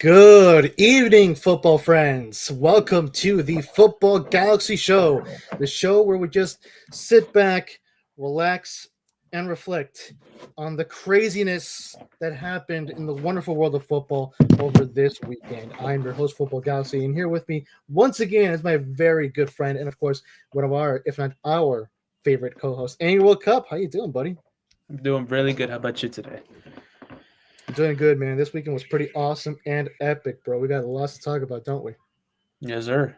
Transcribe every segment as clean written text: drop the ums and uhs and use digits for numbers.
Good evening, football friends. Welcome to the Football Galaxy Show, the show where we just sit back, relax, and reflect on the craziness that happened in the wonderful world of football over this weekend. I'm your host, Football Galaxy, and here with me once again is my very good friend, and of course, one of our, if not our, favorite co-hosts, Andy World Cup. How you doing, buddy? I'm doing really good. How about you today? Doing good, man. This weekend was pretty awesome and epic, bro. We got lots to talk about, don't we? Yes, sir.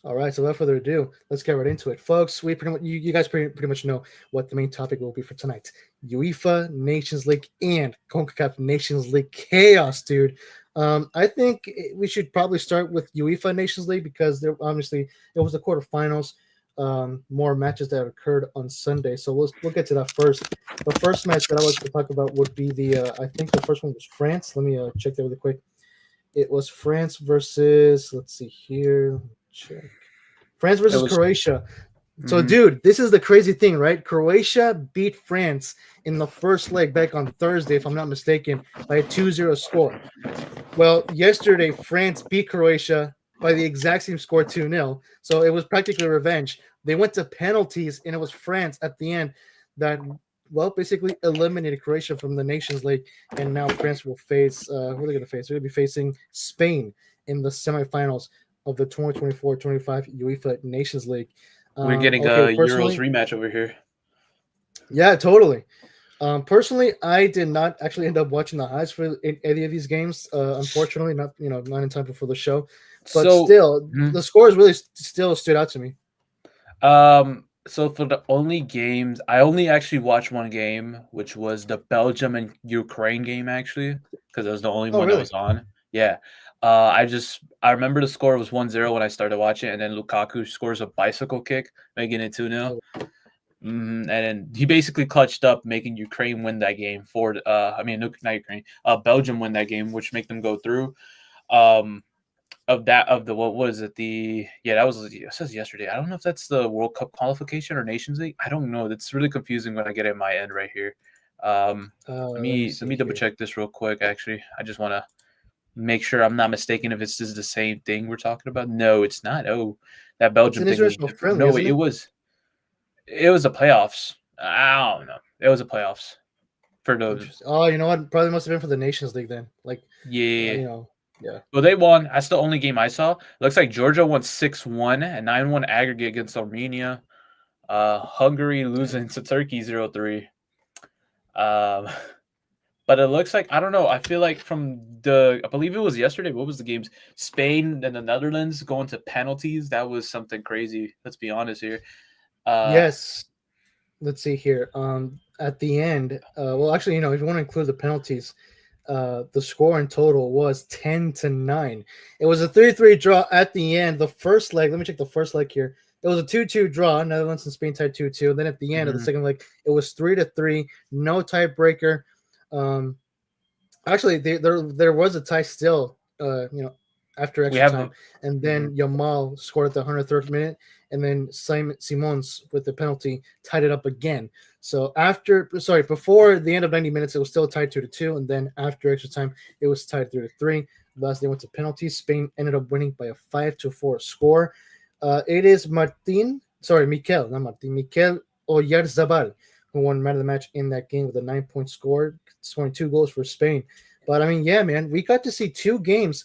All right, so without further ado, let's get right into it, folks. We pretty much, you guys pretty much know what the main topic will be for tonight: UEFA Nations League and Concacaf Nations League chaos, dude. I think we should probably start with UEFA Nations League because there obviously it was the quarterfinals. More matches that occurred on Sunday, so we'll get to that first. The first match that I like to talk about would be the I think the first one was France. Let me check that really quick. It was France versus, let's see here. Check. France It versus was. Croatia. So, Mhm. dude, this is the crazy thing, right? Croatia beat France in the first leg back on Thursday, if I'm not mistaken, by a 2-0 score. Well, yesterday, France beat Croatia by the exact same score, 2-0. So it was practically revenge. They went to penalties, and it was France at the end that, well, basically eliminated Croatia from the Nations League. And now France will face, who are they going to face? They're going to be facing Spain in the semifinals of the 2024-25 UEFA Nations League. We're getting Okay, a Euros personally, rematch over here. yeah, totally. Personally, I did not actually end up watching the highlights for any of these games. Unfortunately, not in time before the show. But So, still, mhm. the scores really still stood out to me. So for the only games, I only actually watched one game, which was the Belgium and Ukraine game, actually, because it was the only Oh, one that really? was on. Yeah. I remember the score was 1-0 when I started watching, and then Lukaku scores a bicycle kick, making it 2-0. Oh, And then he basically clutched up, making Ukraine win that game for I mean, no, not Ukraine, Belgium win that game, which make them go through. Um, of the what was it? That was, it says yesterday. I don't know if that's the World Cup qualification or Nations League. I don't know. It's really confusing when I get it in my end right here. Let let me me see double here. check this real quick. Actually, I just want to make sure I'm not mistaken if it's just the same thing we're talking about. No, it's not. Oh, that It's Belgium an thing was international different. friendly, No, isn't it? it was the playoffs. I don't know. It was the playoffs for the Interesting. Oh, you know what? Probably must have been for the Nations League then. Like, yeah. yeah. Well, they won. That's the only game I saw. Looks like Georgia won 6-1 and 9-1 aggregate against Armenia. Hungary losing to Turkey 0-3. Um, but it looks like I don't know. I feel like I believe it was yesterday. What was the games? Spain and the Netherlands going to penalties. That was something crazy. Let's be honest here. Uh, Yes. Let's see here. At the end, well, actually, if you want to include the penalties, the score in total was 10-9. It was a 3-3 draw at the end. The first leg, let me check the first leg here. It was a 2-2 draw. Netherlands and Spain tied 2-2. Then at the end of the mhm. second leg, it was 3-3. No tiebreaker. Um, Actually, there was a tie still. After We extra have time, and then Yamal scored at the 103rd minute, and then Simons with the penalty tied it up again. So before the end of 90 minutes, it was still tied 2-2, and then after extra time, it was tied 3-3. Last they went to penalties. Spain ended up winning by a 5-4 score. It is Mikel, not Martin, Mikel Oyarzabal, who won man of the match in that game with a 9-point score, scoring 2 goals for Spain. But I mean, yeah, man, we got to see two games.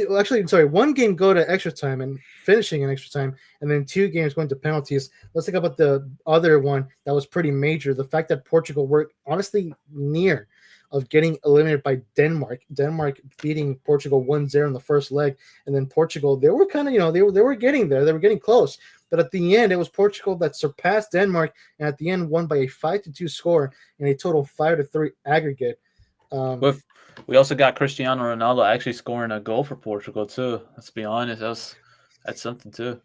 One game go to extra time and finishing in extra time, and then two games going to penalties. Let's talk about the other one that was pretty major. The fact that Portugal were honestly near of getting eliminated by Denmark. Denmark beating Portugal 1-0 in the first leg, and then Portugal, they were kind of, they were getting there. They were getting close. But at the end, it was Portugal that surpassed Denmark, and at the end won by a 5-2 score and a total 5-3 aggregate. Um, with we also got Cristiano Ronaldo actually scoring a goal for Portugal too. Let's be honest, that's something too.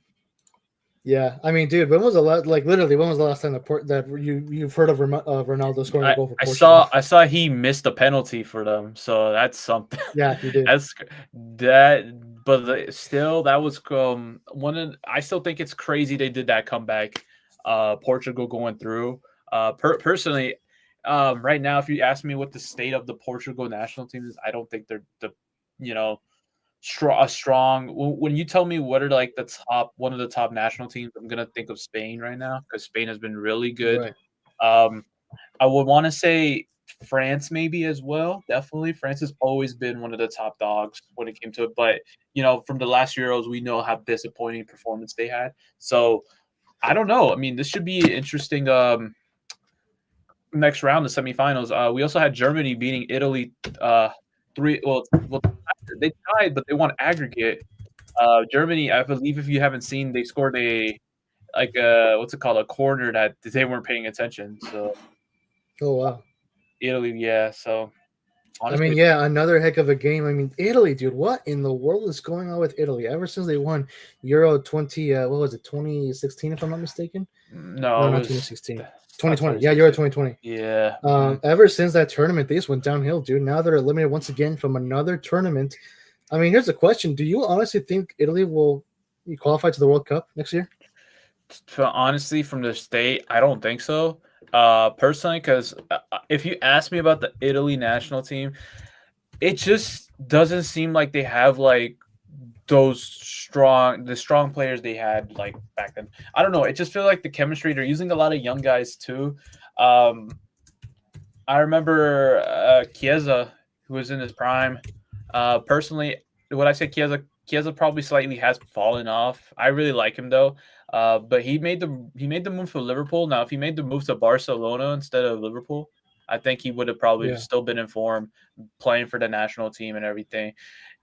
yeah, I mean, dude, when was the last, like, literally, when was the last time that you've heard of Ronaldo scoring a I goal for I Portugal? saw I saw he missed a penalty for them, so that's something. Yeah, he did. That's that, but still, that was I still think it's crazy they did that comeback. Portugal going through. Personally, right now, if you ask me what the state of the Portugal national team is, I don't think they're strong. When you tell me what are like one of the top national teams, I'm gonna think of Spain right now because Spain has been really good. Right. Um, I would want to say France maybe as well. Definitely, France has always been one of the top dogs when it came to it. But from the last Euros, we know how disappointing performance they had. So I don't know. I mean, this should be interesting. Next round, the semifinals. We also had Germany beating Italy. Three. Well, they tied, but they won aggregate. Germany, I believe, if you haven't seen, they scored what's it called, a corner that they weren't paying attention. So Oh wow. Italy, yeah. So I mean, honestly, yeah, another heck of a game. I mean, Italy, dude, what in the world is going on with Italy? Ever since they won Euro 20, what was it, 2016, if I'm not mistaken? No, no, it not was 2016. not 2020. Yeah, Euro 2016. 2020. Yeah. Ever since that tournament, they just went downhill, dude. Now they're eliminated once again from another tournament. I mean, here's the question: do you honestly think Italy will qualify to the World Cup next year? Honestly, from the state, I don't think so. Personally, because if you ask me about the Italy national team, it just doesn't seem like they have like the strong players they had like back then. I don't know. It just feels like the chemistry. They're using a lot of young guys too. Um, I remember Chiesa, who was in his prime. Personally, when I say Chiesa probably slightly has fallen off. I really like him though. But he made the move for Liverpool. Now, if he made the move to Barcelona instead of Liverpool, I think he would have probably Yeah, still been in form, playing for the national team and everything.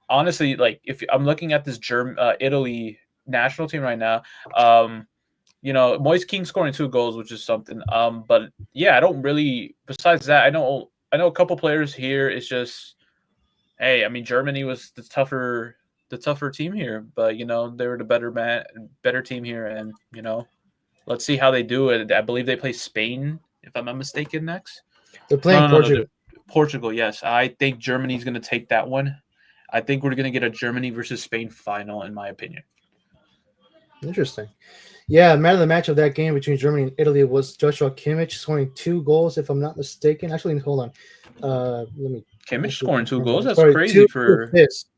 Honestly, like if I'm looking at this Italy national team right now, Moise King scoring 2 goals, which is something. But yeah, I don't really. Besides that, I know a couple players here. It's just, hey, I mean, Germany was the tougher team here, but they were the better team here, and let's see how they do it. I believe they play Spain, if I'm not mistaken, next. they're No, playing no, no, no. Portugal. Portugal, yes. I think Germany's going to take that one. I think we're going to get a Germany versus Spain final, in my opinion. Interesting. Yeah, man of the match of that game between Germany and Italy was Joshua Kimmich, scoring 2 goals, if I'm not mistaken. Actually, hold on. Let me Kimmich actually scoring two confirm goals. that. That's Sorry, crazy two for. assists.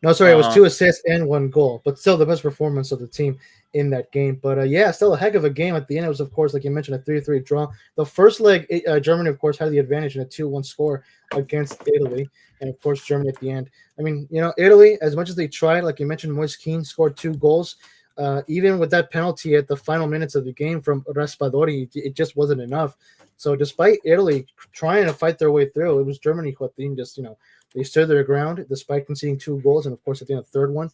No, sorry, it was Uh, 2 assists and 1 goal, but still the best performance of the team in that game. But yeah, still a heck of a game. At the end, it was, of course, like you mentioned, a 3-3 draw. The first leg, Germany, of course, had the advantage in a 2-1 score against Italy. And, of course, Germany at the end. I mean, Italy, as much as they tried, like you mentioned, Moise Kean scored 2 goals. Even with that penalty at the final minutes of the game from Raspadori, it just wasn't enough. So despite Italy trying to fight their way through, it was Germany who I think just, they stood their ground despite conceding 2 goals. And of course, at the end of the third one,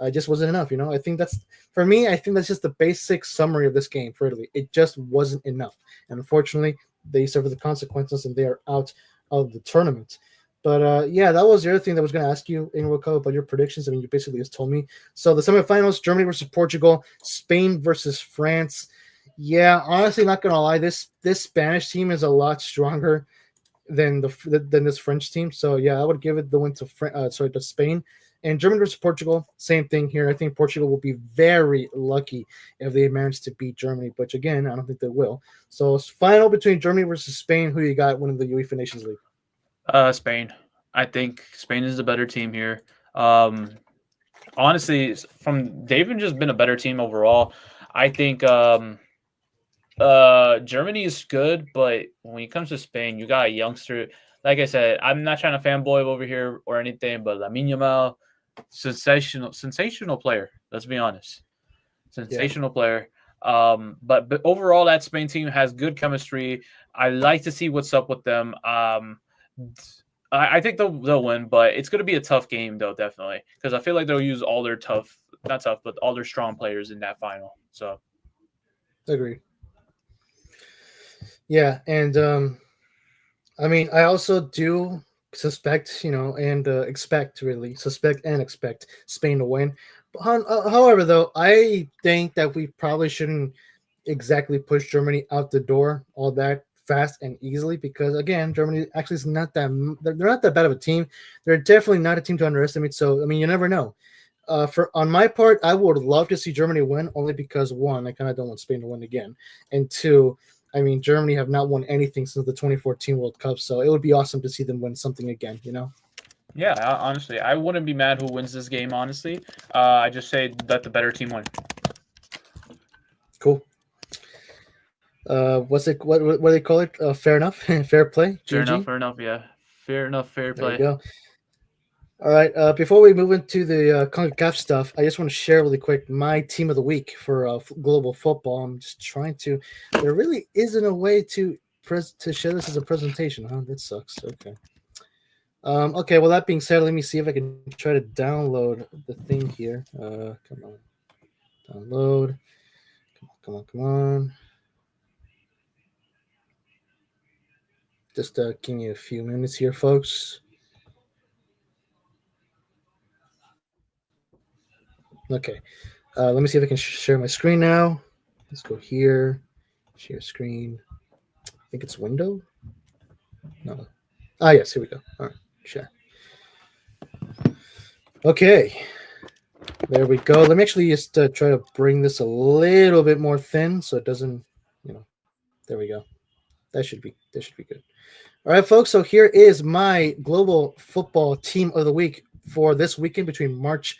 it just wasn't enough. I think for me, I think that's just the basic summary of this game for Italy. It just wasn't enough. And unfortunately, they suffer the consequences and they are out of the tournament. But yeah, that was the other thing that I was going to ask you in World Cup about your predictions. I mean, you basically just told me. So the semifinals: Germany versus Portugal, Spain versus France. Yeah, honestly, not gonna lie, this Spanish team is a lot stronger than this French team. So yeah, I would give it the win to Spain. And Germany versus Portugal, same thing here. I think Portugal will be very lucky if they manage to beat Germany, but again, I don't think they will. So it's final between Germany versus Spain. Who you got winning the UEFA Nations League? Spain. I think Spain is the better team here. Um, Honestly, they've just been a better team overall. I think Germany is good, but when it comes to Spain, you got a youngster. Like I said, I'm not trying to fanboy over here or anything, but Lamine Yamal, sensational player. Let's be honest, Yeah, sensational player. But overall, that Spain team has good chemistry. I like to see what's up with them. I think they'll win, but it's going to be a tough game though, definitely, because I feel like they'll use all their not tough, but all their strong players in that final. So agree. Yeah, and I mean, I also do suspect, and suspect and expect Spain to win. However, though, I think that we probably shouldn't exactly push Germany out the door all that fast and easily because, again, Germany actually is not they're not that bad of a team. They're definitely not a team to underestimate. So, I mean, you never know. On my part, I would love to see Germany win only because one, I kind of don't want Spain to win again, and two, I mean, Germany have not won anything since the 2014 World Cup, so it would be awesome to see them win something again. Yeah, honestly, I wouldn't be mad who wins this game. Honestly, I just say let the better team win. Cool. What's it? What do they call it? Fair enough. Fair play. Fair enough. GG. Fair enough. Yeah. Fair enough. Fair There you play. go. All right. Before we move into the Concacaf stuff, I just want to share really quick my team of the week for global football. I'm just trying to. There really isn't a way to share this as a presentation, huh? That sucks. Okay. Okay. Well, that being said, let me see if I can try to download the thing here. Come on. Download. Come on. Just give me a few minutes here, folks. Okay. Let me see if I can share my screen now. Let's go here. Share screen. I think it's window. No. Ah, yes. Here we go. All right. Share. Okay. There we go. Let me actually just try to bring this a little bit more thin so it doesn't, there we go. That should be good. All right, folks. So here is my global football team of the week for this weekend between March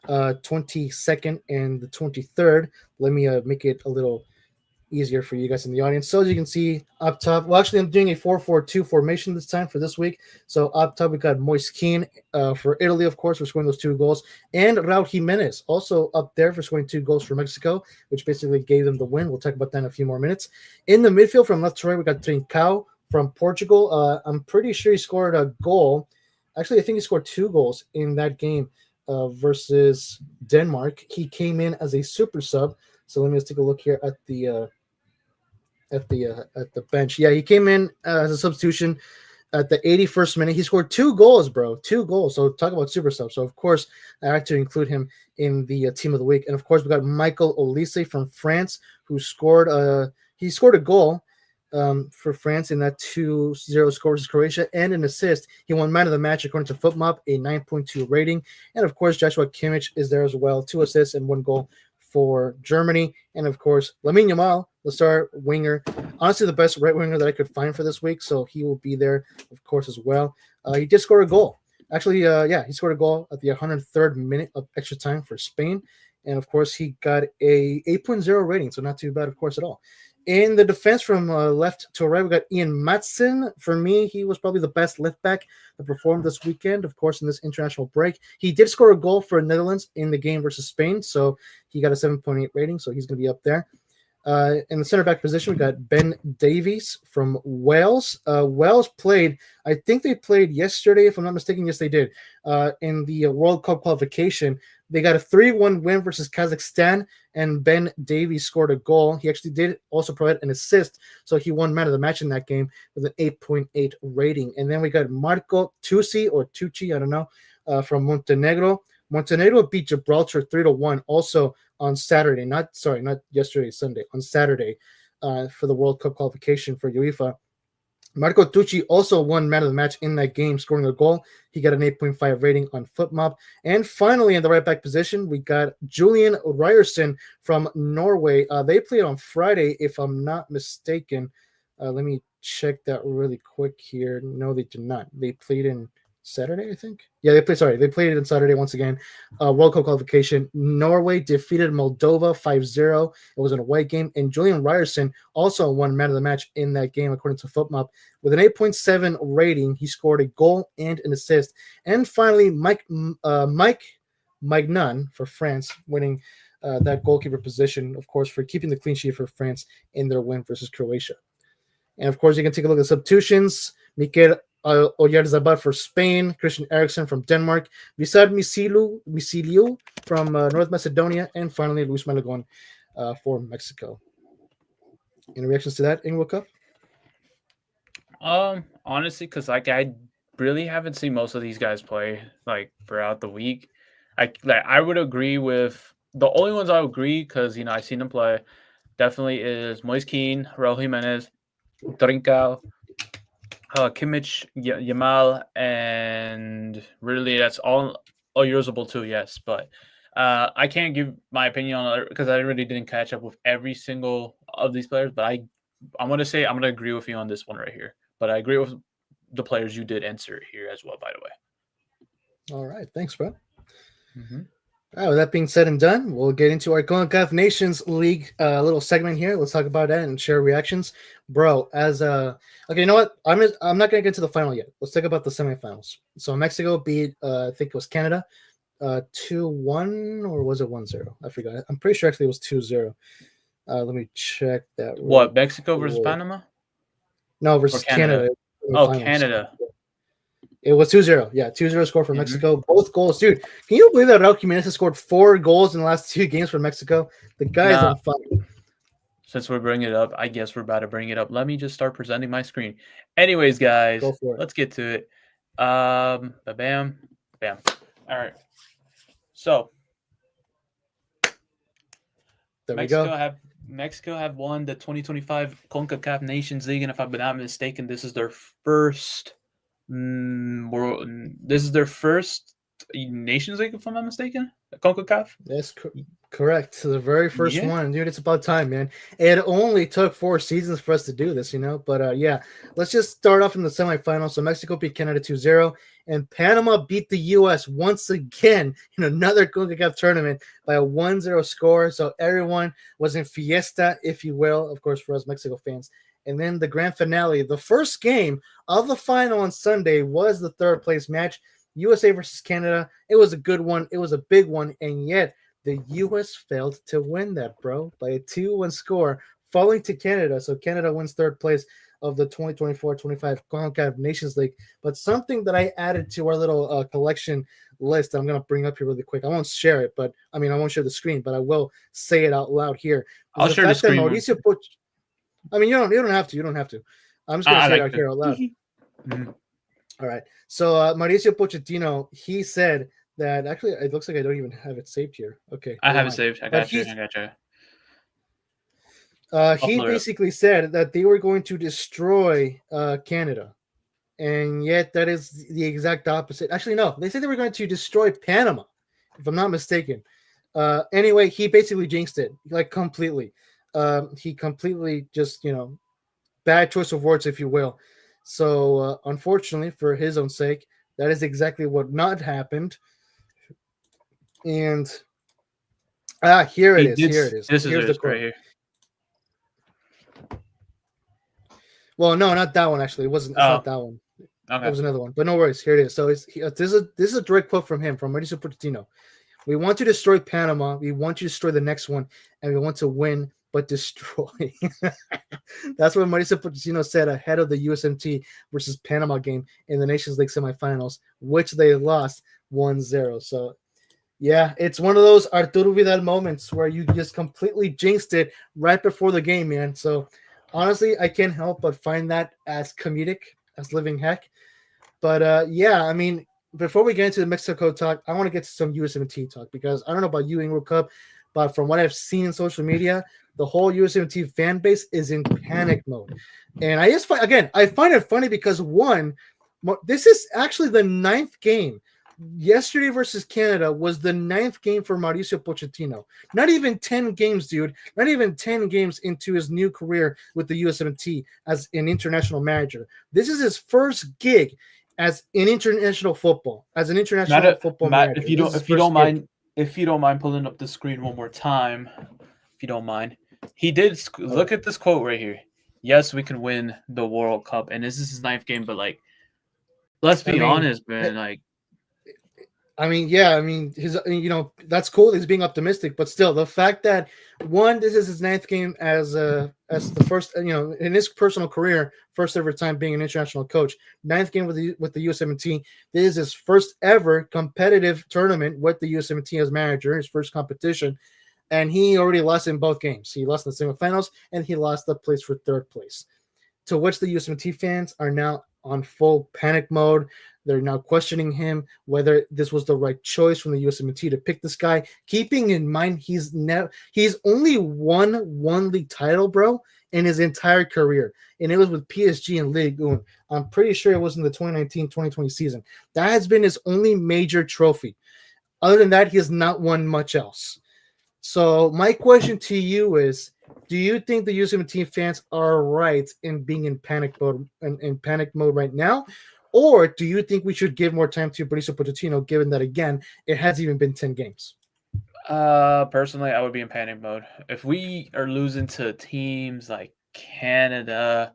22nd and the 23rd. Let me make it a little easier for you guys in the audience. So as you can see up top, well, actually, I'm doing a 4-4-2 formation this time for this week. So up top, we got Moise Kean for Italy, of course, for scoring those 2 goals, and Raul Jimenez also up there for scoring 2 goals for Mexico, which basically gave them the win. We'll talk about that in a few more minutes. In the midfield, from left to right, we got Trincao from Portugal. I'm pretty sure he scored a goal. Actually, I think he scored 2 goals in that game versus Denmark. He came in as a super sub. So let me just take a look here at the bench. Yeah, he came in as a substitution at the 81st minute. He scored 2 goals, bro. 2 goals. So talk about super sub. So of course I had to include him in the team of the week. And of course we got Michael Olise from France, who scored he scored a goal for France in that 2-0 score versus Croatia and an assist. He won man of the match according to FootMob, a 9.2 rating. And of course Joshua Kimmich is there as well, 2 assists and 1 goal for Germany. And of course, Lamine Yamal, the star winger, honestly the best right winger that I could find for this week. So he will be there, of course, as well. He did score a goal. Actually, he scored a goal at the 103rd minute of extra time for Spain. And of course, he got a 8.0 rating, so not too bad, of course, at all. In the defense from left to right, we got Ian Matson. For me, he was probably the best left back that performed this weekend, of course, in this international break. He did score a goal for Netherlands in the game versus Spain, so he got a 7.8 rating, so he's going to be up there. In the center back position, we got Ben Davies from Wales. Wales played, I think they played yesterday, if I'm not mistaken. Yes, they did. In the World Cup qualification, they got a 3-1 win versus Kazakhstan, and Ben Davies scored a goal. He actually did also provide an assist, so he won man of the match in that game with an 8.8 rating. And then we got Marco Tucci, I don't know, from Montenegro. Montenegro beat Gibraltar 3-1 also on Saturday, not yesterday, Sunday, on Saturday for the World Cup qualification for UEFA. Marco Tucci also won man of the match in that game, scoring a goal. He got an 8.5 rating on FootMob. And finally, in the right back position, we got Julian Ryerson from Norway. They played on Friday, if I'm not mistaken. Let me check that really quick here. No, they did not. They played in Saturday, I think. Yeah, they played it on Saturday once again. World Cup qualification. Norway defeated Moldova 5-0. It was an away game. And Julian Ryerson also won man of the match in that game, according to FootMob. With an 8.7 rating, he scored a goal and an assist. And finally, Mike Magnan for France, winning that goalkeeper position, of course, for keeping the clean sheet for France in their win versus Croatia. And of course, you can take a look at the substitutions. Mikel Oyarzabal for Spain, Christian Eriksen from Denmark, Visar Misiliu from North Macedonia, and finally Luis Malagon for Mexico. Any reactions to that in World Cup? Honestly, because I really haven't seen most of these guys play throughout the week. I would agree with the only ones I would agree because I've seen them play. Definitely is Moise Kean, Raul Jimenez, Trincao, Kimmich, Yamal, and really that's all usable too. Yes, but I can't give my opinion on it because I really didn't catch up with every single of these players. But I'm gonna agree with you on this one right here. But I agree with the players you did answer here as well. By the way. All right, thanks, bro. Mm-hmm. All right, with that being said and done, we'll get into our Concacaf Nations League little segment here. Let's talk about that and share reactions, bro. Okay, you know what? I'm not gonna get to the final yet. Let's talk about the semifinals. So Mexico beat I think it was Canada 2-1 or was it 1-0? I forgot. I'm pretty sure actually it was 2-0. Let me check that. What, Mexico versus Panama No, or versus Canada? Canada. In the Oh, finals. Canada. It was 2-0. Yeah, 2-0 score for Mhm. Mexico. Both goals. Dude, can you believe that Raul Jimenez has scored 4 goals in the last 2 games for Mexico? The guy's Nah. on fire. Since we're bringing it up, I guess we're about to bring it up. Let me just start presenting my screen. Anyways, guys, Go for it. let's get to it. Bam. All right. So There we go. Mexico have won the 2025 Concacaf Nations League, and if I'm not mistaken, this is their first This is their first Nations League, if I'm not mistaken. Concacaf. That's correct. The very first Yeah. one, dude. It's about time, man. It only took 4 seasons for us to do this, you know. But yeah, let's just start off in the semifinals. So Mexico beat Canada 2-0, and Panama beat the U.S. once again in another CONCACAF tournament by a 1-0 score. So everyone was in fiesta, if you will, of course, for us Mexico fans. And then the grand finale, the first game of the final on Sunday, was the third place match. USA versus Canada. It was a good one. It was a big one. And yet the U.S. failed to win that, bro, by a 2-1 score, falling to Canada. So Canada wins third place of the 2024-25 Concacaf Nations League. But something that I added to our little collection list, I'm going to bring up here really quick. I won't share it, but I won't share the screen, but I will say it out loud here. I'll share the screen. Mauricio you don't have to. You don't have to. I'm just going to say it out here out loud. Mm-hmm. All right. So Mauricio Pochettino, he said that actually it looks like I don't even have it saved here. Okay. I have it saved. I got you. He basically said that they were going to destroy Canada. And yet that is the exact opposite. Actually, no. They said they were going to destroy Panama, if I'm not mistaken. Anyway, he basically jinxed it, like completely. He completely just, bad choice of words, if you will. So, unfortunately, for his own sake, that is exactly what not happened. And here it is. Here's the quote. Right here. Well, no, not that one. Actually, it wasn't. It's not that one. Okay. It was another one. But no worries. Here it is. So this is a direct quote from him, from Mauricio Pochettino. We want to destroy Panama. We want to destroy the next one, and we want to win, but destroy. That's what Mauricio Pochettino said ahead of the USMT versus Panama game in the Nations League semifinals, which they lost 1-0. So, yeah, it's one of those Arturo Vidal moments where you just completely jinxed it right before the game, man. So, honestly, I can't help but find that as comedic as living heck. But, yeah, before we get into the Mexico talk, I want to get to some USMT talk because I don't know about you in World Cup, but from what I've seen in social media, the whole USMT fan base is in panic mode. And I find it funny because this is actually the 9th game. Yesterday versus Canada was the 9th game for Mauricio Pochettino. Not even 10 games, dude. Not even 10 games into his new career with the USMT as an international manager. This is his first gig as an international football, football manager. If you don't mind pulling up the screen one more time, if you don't mind. He did look at this quote right here. Yes, we can win the World Cup, and this is his 9th game. But let's be honest, man. His that's cool. He's being optimistic, but still, the fact that this is his 9th game as the first, in his personal career, first ever time being an international coach. 9th game with the USMNT. This is his first ever competitive tournament with the USMNT as manager. His first competition. And he already lost in both games. He lost in the semifinals, and he lost the place for 3rd place. To which the USMNT fans are now on full panic mode. They're now questioning him whether this was the right choice from the USMNT to pick this guy. Keeping in mind he's only won one league title, bro, in his entire career, and it was with PSG and Ligue 1. I'm pretty sure it was in the 2019-2020 season. That has been his only major trophy. Other than that, he has not won much else. So my question to you is, do you think the USMNT fans are right in being in panic mode right now? Or do you think we should give more time to Mauricio Pochettino, given that, again, it has even been 10 games? Personally, I would be in panic mode. If we are losing to teams like Canada,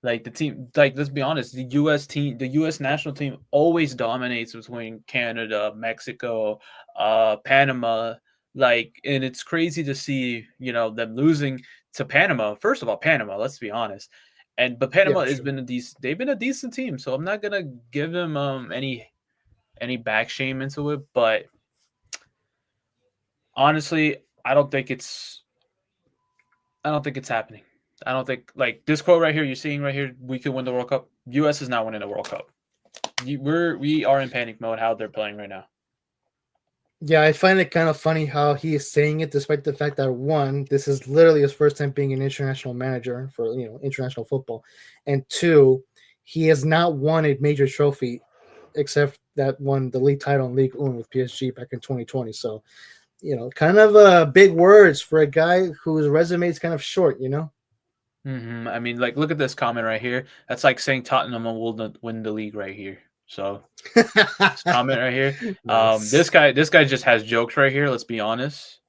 like the team, like let's be honest, the U.S. team, the U.S. national team always dominates between Canada, Mexico, Panama. Like, and it's crazy to see, them losing to Panama. First of all, Panama. Let's be honest, but Yeah, Panama has sure. been they've been a decent team, so I'm not gonna give them any back shame into it, but honestly, I don't think it's happening. I don't think like this quote right here you're seeing right here. We could win the World Cup. U.S. is not winning the World Cup. We are in panic mode how they're playing right now. Yeah, I find it kind of funny how he is saying it, despite the fact that, one, this is literally his first time being an international manager for international football, and two, he has not won a major trophy except that won the league title in League One with PSG back in 2020. So, kind of big words for a guy whose resume is kind of short. I mean, like, look at this comment right here. That's like saying Tottenham will win the league right here. So this comment right here. Nice. This guy just has jokes right here. Let's be honest.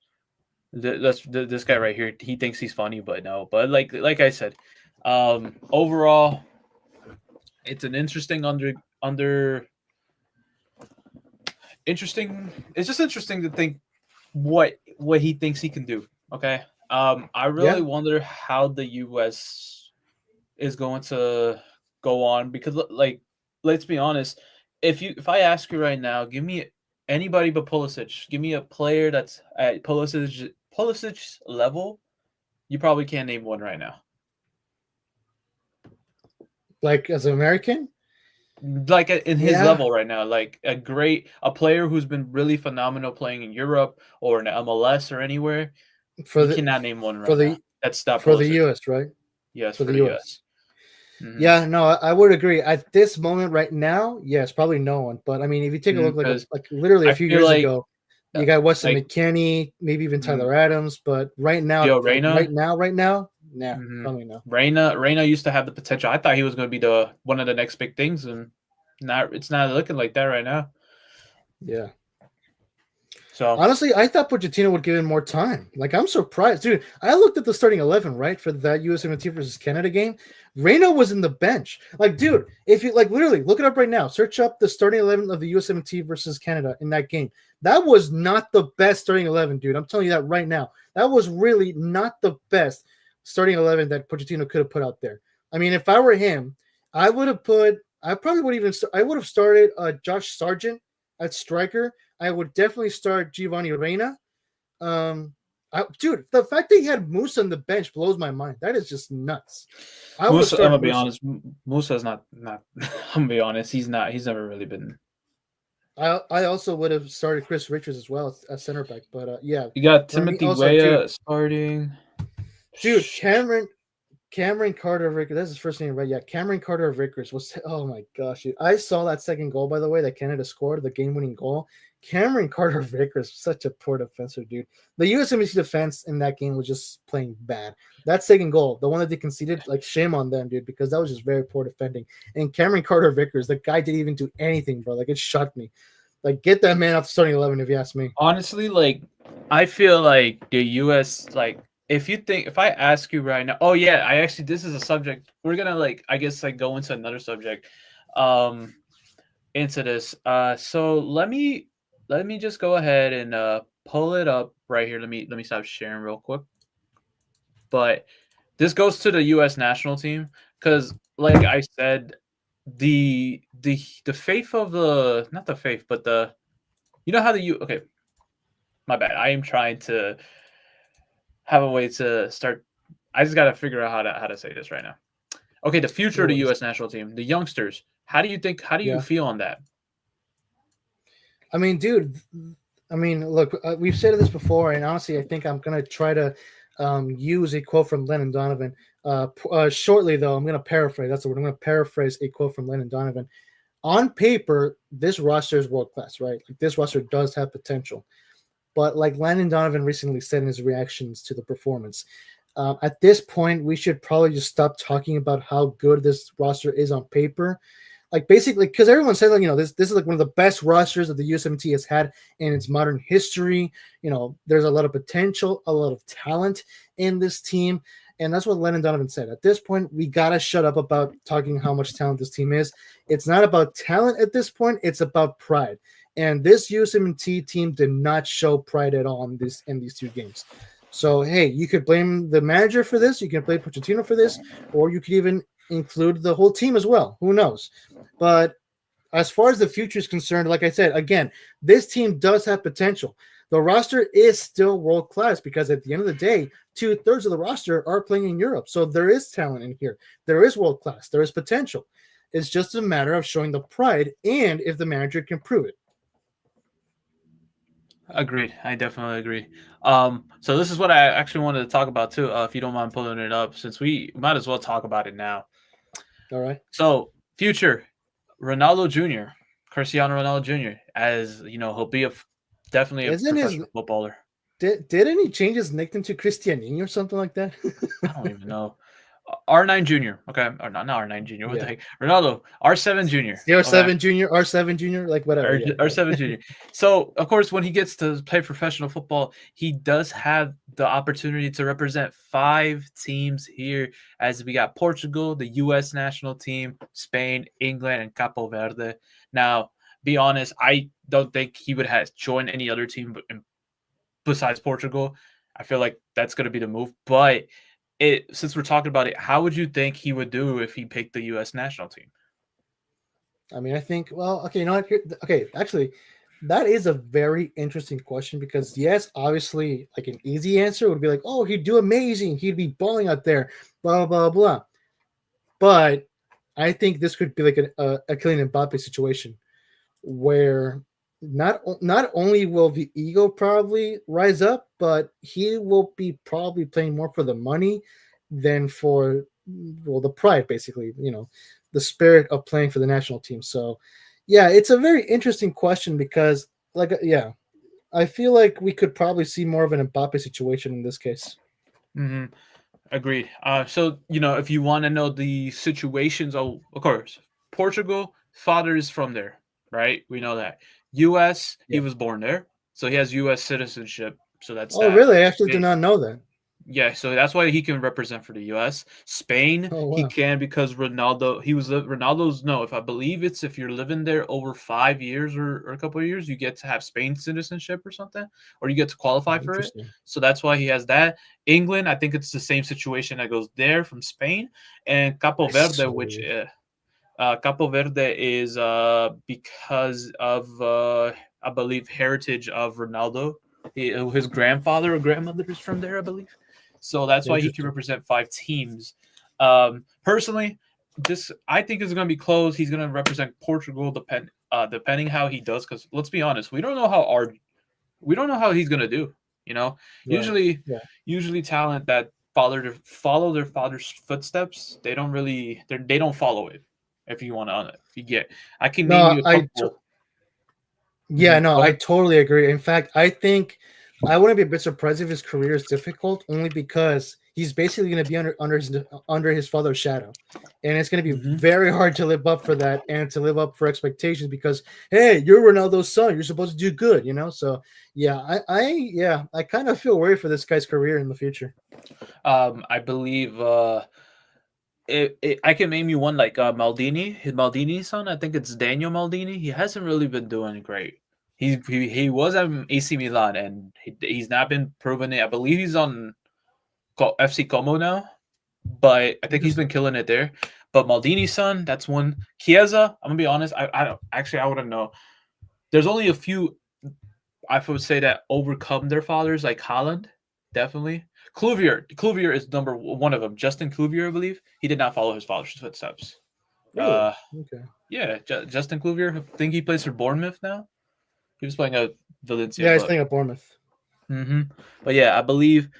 This guy right here. He thinks he's funny, but no. But like I said, overall, it's an interesting interesting. It's just interesting to think what he thinks he can do. Okay. I really Yeah. wonder how the U.S. is going to go on because, like, let's be honest. If I ask you right now, give me anybody but Pulisic. Give me a player that's at Pulisic's level. You probably can't name one right now. Like, as an American? Like in his Yeah. level right now, like a player who's been really phenomenal playing in Europe or in MLS or anywhere. For You the cannot name one for right now. the That's not for the Pulisic. US, right? Yes, For for the the US. US. Mm-hmm. Yeah, no, I would agree. At this moment right now, yes, probably no one. But I mean, if you take a look like literally a I few feel years like ago, you got Weston like McKennie, maybe even Tyler Adams, but right now, Gio like Reyna. right now, nah, probably no. Reyna used to have the potential. I thought he was going to be the one of the next big things, and it's not looking like that right now. Yeah. So honestly, I thought Pochettino would give him more time. Like, I'm surprised, dude. I looked at the starting 11 right for that USMNT versus Canada game. Reyna was in the bench. Like, dude, if you literally look it up right now, search up the starting 11 of the USMNT versus Canada in that game. That was not the best starting 11, dude. I'm telling you that right now. That was really not the best starting 11 that Pochettino could have put out there. I mean, if I were him, I would have started Josh Sargent at striker. I would definitely start Giovanni Reyna. Dude, the fact that he had Musa on the bench blows my mind. That is just nuts. Musa, I'm gonna be honest. Musa's not. I'm gonna be honest. He's not. He's never really been. I also would have started Chris Richards as well as center back, but yeah. You got Timothy Weah starting. Dude, Cameron Carter Vickers. That's his first name, right? Yeah, Cameron Carter Vickers was. Oh my gosh, dude. I saw that second goal, by the way, that Canada scored, the game-winning goal. Cameron Carter Vickers, such a poor defender, dude. The USMNT defense in that game was just playing bad. That second goal, the one that they conceded, like, shame on them, dude, because that was just very poor defending. And Cameron Carter Vickers, the guy didn't even do anything, bro. Like, it shocked me. Like, get that man off the starting 11, if you ask me. Honestly, like, I feel like the US, like, if I ask you right now, oh yeah, this is a subject we're gonna I guess go into another subject, into this. So let me just go ahead and pull it up right here. Let me stop sharing real quick. But this goes to the U.S. national team because, like I said, the faith of the not the faith, but how okay. My bad. I am trying to have a way to start. I just got to figure out how to say this right now. Okay, the future of the U.S. national team, the youngsters. How do you feel on that? I mean, dude. Look, we've said this before, and honestly, I think I'm gonna try to use a quote from Lennon Donovan. Shortly, though, I'm gonna paraphrase. That's the word. I'm gonna paraphrase a quote from Lennon Donovan. On paper, this roster is world class, right? Like, this roster does have potential. But like Landon Donovan recently said in his reactions to the performance, at this point, we should probably just stop talking about how good this roster is on paper. like basically because everyone said like this is like one of the best rosters that the USMT has had in its modern history. There's a lot of potential, a lot of talent in this team, and that's what Lennon Donovan said. At this point, we gotta shut up about talking how much talent this team is. It's not about talent at this point; it's about pride. And this USMT team did not show pride at all in these 2 games. So hey, you could blame the manager for this, you can blame Pochettino for this, or you could even include the whole team as well. Who knows? But as far as the future is concerned, like I said, again, this team does have potential. The roster is still world class because at the end of the day, 2/3 of the roster are playing in Europe. So there is talent in here. There is world class. There is potential. It's just a matter of showing the pride and if the manager can prove it. Agreed. I definitely agree. So this is what I actually wanted to talk about too. If you don't mind pulling it up, since we might as well talk about it now. All right. So future Ronaldo Jr., Cristiano Ronaldo Jr., as you know, he'll be definitely a Isn't his professional footballer. didn't he change his nickname to Cristianinho or something like that? I don't even know. R9 Junior. Okay. Or not R9 Junior. What the Yeah. heck? Ronaldo. R7 Junior. CR7 Okay. Junior, R7 Junior, like whatever. Yeah. R7 Junior. So, of course, when he gets to play professional football, he does have the opportunity to represent 5 teams here, as we got Portugal, the U.S. national team, Spain, England, and Capo Verde. Now, be honest, I don't think he would have joined any other team besides Portugal. I feel like that's going to be the move. But since we're talking about it, how would you think he would do if he picked the U.S. national team? I mean, I think, well, okay, you know what? Okay, actually, that is a very interesting question because, yes, obviously, like an easy answer would be like, oh, he'd do amazing. He'd be balling out there, blah, blah, blah. But I think this could be like a Kylian Mbappe situation where not only will the ego probably rise up, but he will be probably playing more for the money than for the pride, basically. The spirit of playing for the national team. So, yeah, it's a very interesting question because, like, yeah, I feel like we could probably see more of an Mbappe situation in this case. Mm-hmm. Agreed. So if you want to know the situations, of course, Portugal, father is from there, right? We know that. U.S. He Yeah. was born there, so he has U.S. citizenship. So that's Oh, that. really? I actually did not know that. Yeah, so that's why he can represent for the U.S. Spain, Oh, he wow. can because Ronaldo. Ronaldo's no. If I believe it's if you're living there over 5 years or a couple of years, you get to have Spain citizenship or something, or you get to qualify Oh, for it. interesting. So that's why he has that. England, I think it's the same situation that goes there from Spain, and Capo I Verde, which see. Capo Verde is because of I believe heritage of Ronaldo. His grandfather or grandmother is from there, I believe. So that's why he can Interesting. represent 5 teams. Personally, this I think is going to be close. He's going to represent Portugal, depending how he does. Because let's be honest, we don't know how he's going to do. You know, Right. usually, Yeah. usually talent that follow their father's footsteps, they don't follow it. If you want to, if you get, I can name No, you a couple. yeah, no, Go I ahead. totally agree. In fact, I think I wouldn't be a bit surprised if his career is difficult, only because he's basically going to be under his father's shadow, and it's going to be Hmm. very hard to live up for that and to live up for expectations because hey, you're Ronaldo's son, you're supposed to do good. So yeah, I kind of feel worried for this guy's career in the future. I believe I can name you one like Maldini, his Maldini's son. I think it's Daniel Maldini. He hasn't really been doing great. He was at AC Milan and he's not been proven it. I believe he's on FC Como now, but I think he's been Interesting. killing it there. But Maldini's son, that's one. Chiesa, I'm gonna be honest. I don't actually I wouldn't know. There's only a few I would say that overcome their fathers, like Holland, definitely. Cloutier is number one of them. Justin Cloutier, I believe, he did not follow his father's footsteps. Really? Uh, Okay. yeah, Justin Cloutier. I think he plays for Bournemouth now. He was playing at Valencia, Yeah, he's but playing at Bournemouth. hmm but yeah, I believe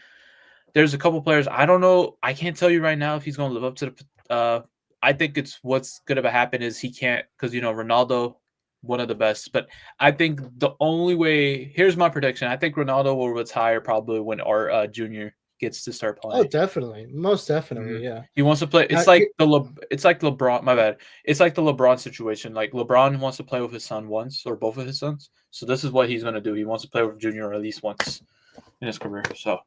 there's a couple players. I don't know. I can't tell you right now if he's going to live up to the. I think it's what's going to happen is he can't because Ronaldo, one of the best. But I think the only way here's my prediction. I think Ronaldo will retire probably when our junior. gets to start Oh, playing. definitely, most definitely, yeah. He wants to play. It's like LeBron. My bad. It's like the LeBron situation. Like LeBron wants to play with his son once or both of his sons. So this is what he's gonna do. He wants to play with Junior at least once in his career. So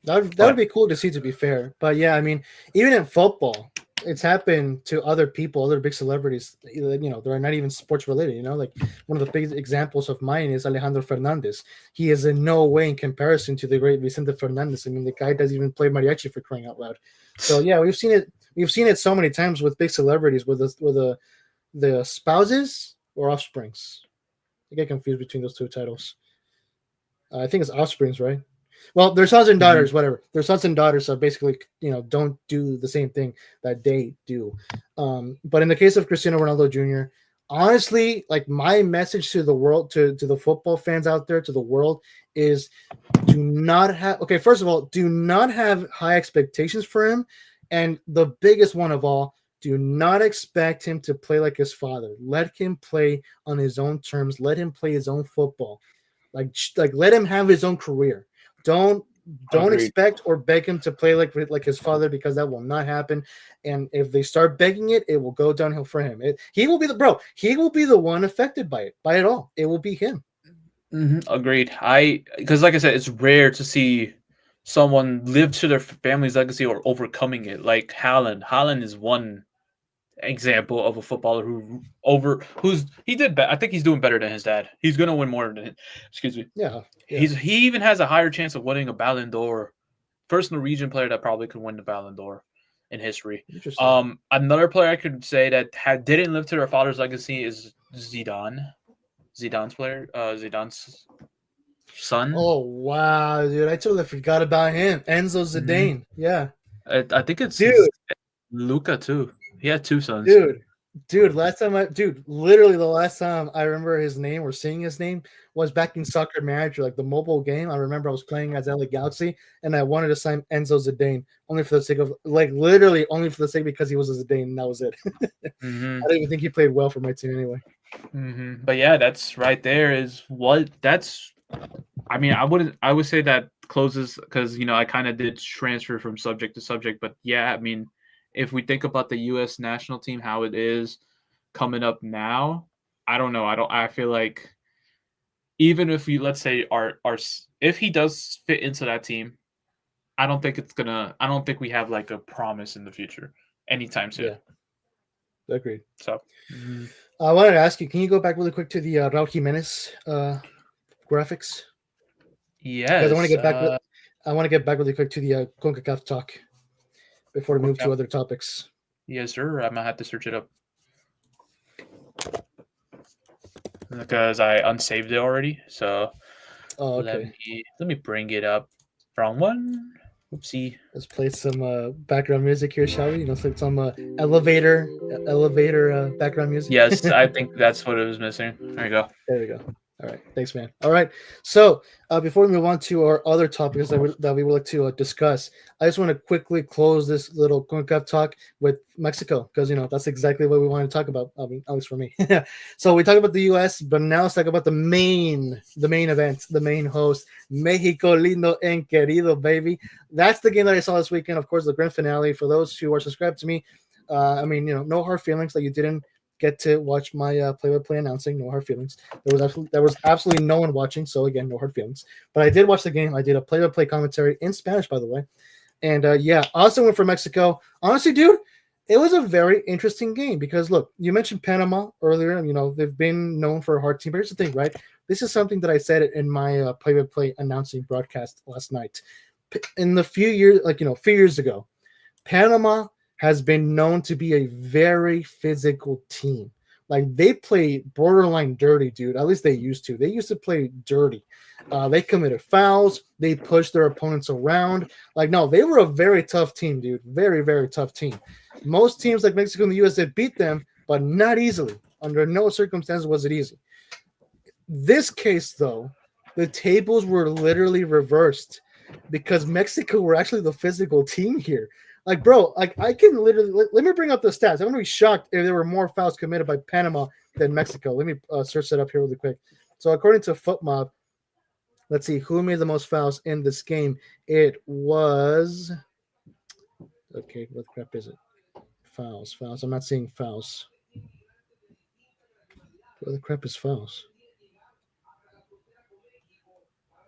that would be cool to see, to be fair. But yeah, I mean, even in football, it's happened to other people, other big celebrities. They're not even sports related. Like one of the big examples of mine is Alejandro Fernandez. He is in no way in comparison to the great Vicente Fernandez. I mean, the guy doesn't even play mariachi, for crying out loud. So yeah, we've seen it. We've seen it so many times with big celebrities, with the spouses or offsprings. I get confused between those two titles. I think it's offsprings, right? Well, their sons and daughters, whatever. Their sons and daughters, so basically, don't do the same thing that they do. But in the case of Cristiano Ronaldo Jr., honestly, like my message to the world, to the football fans out there, to the world, is first of all, do not have high expectations for him. And the biggest one of all, do not expect him to play like his father. Let him play on his own terms. Let him play his own football. Like let him have his own career. Don't expect or beg him to play like his father, because that will not happen. And if they start begging it, it will go downhill for him. He will be the one affected by it all. It will be him. Agreed. Because like I said, it's rare to see someone live to their family's legacy or overcoming it. Like Haaland. Haaland is one example of a footballer I think he's doing better than his dad. He's gonna win more than excuse me. Yeah. He even has a higher chance of winning a Ballon d'Or. First Norwegian player that probably could win the Ballon d'Or in history. Another player I could say that didn't live to their father's legacy is Zidane. Zidane's son. Oh wow, dude! I totally forgot about him. Enzo Zidane. Yeah. I think it's Luca too. He had two sons. Dude, literally the last time I remember his name or seeing his name was back in Soccer Manager, like the mobile game. I remember I was playing as LA Galaxy, and I wanted to sign Enzo Zidane only for the sake of, literally only for the sake because he was a Zidane, and that was it. I don't even think he played well for my team anyway. But yeah, that's right there is what that's. I mean, I would say that closes, because I kind of did transfer from subject to subject, but yeah, I mean, if we think about the U.S. national team, how it is coming up now, I don't know. I feel like even if let's say if he does fit into that team, I don't think we have like a promise in the future anytime soon. Yeah. Agreed. So I wanted to ask you, can you go back really quick to the Raul Jimenez graphics? Yes. I want to get back really quick to the Concacaf talk before we move to other topics. Yes, sir. I'm gonna have to search it up because I unsaved it already. So okay. Let me bring it up. Wrong one. Oopsie. Let's play some background music here, shall we? Some elevator background music. Yes, I think that's what it was missing. There you go. There we go. All right. Thanks, man. All right. So before we move on to our other topics that we would like to discuss, I just want to quickly close this little CONCACAF talk with Mexico, because, that's exactly what we want to talk about, at least for me. So we talk about the U.S., but now let's talk about the main event, the main host, Mexico lindo and querido, baby. That's the game that I saw this weekend. Of course, the grand finale. For those who are subscribed to me, no hard feelings that you didn't get to watch my play-by-play announcing. No hard feelings. There was absolutely no one watching, so again, no hard feelings. But I did watch the game. I did a play-by-play commentary in Spanish, by the way. And Austin went for Mexico. Honestly, dude, it was a very interesting game because, look, you mentioned Panama earlier. They've been known for a hard team. But here's the thing, right? This is something that I said in my play-by-play announcing broadcast last night. In the few years ago, Panama has been known to be a very physical team. Like, they play borderline dirty, dude. At least they used to. They used to play dirty. They committed fouls. They pushed their opponents around. They were a very tough team, dude. Very, very tough team. Most teams like Mexico and the U.S. did beat them, but not easily. Under no circumstances was it easy. This case, though, the tables were literally reversed because Mexico were actually the physical team here. I can literally let me bring up the stats. I'm gonna be shocked if there were more fouls committed by Panama than Mexico. Let me search that up here really quick. So according to FootMob, Let's see who made the most fouls in this game. It was okay. What crap is it? Fouls. I'm not seeing fouls. What the crap is fouls?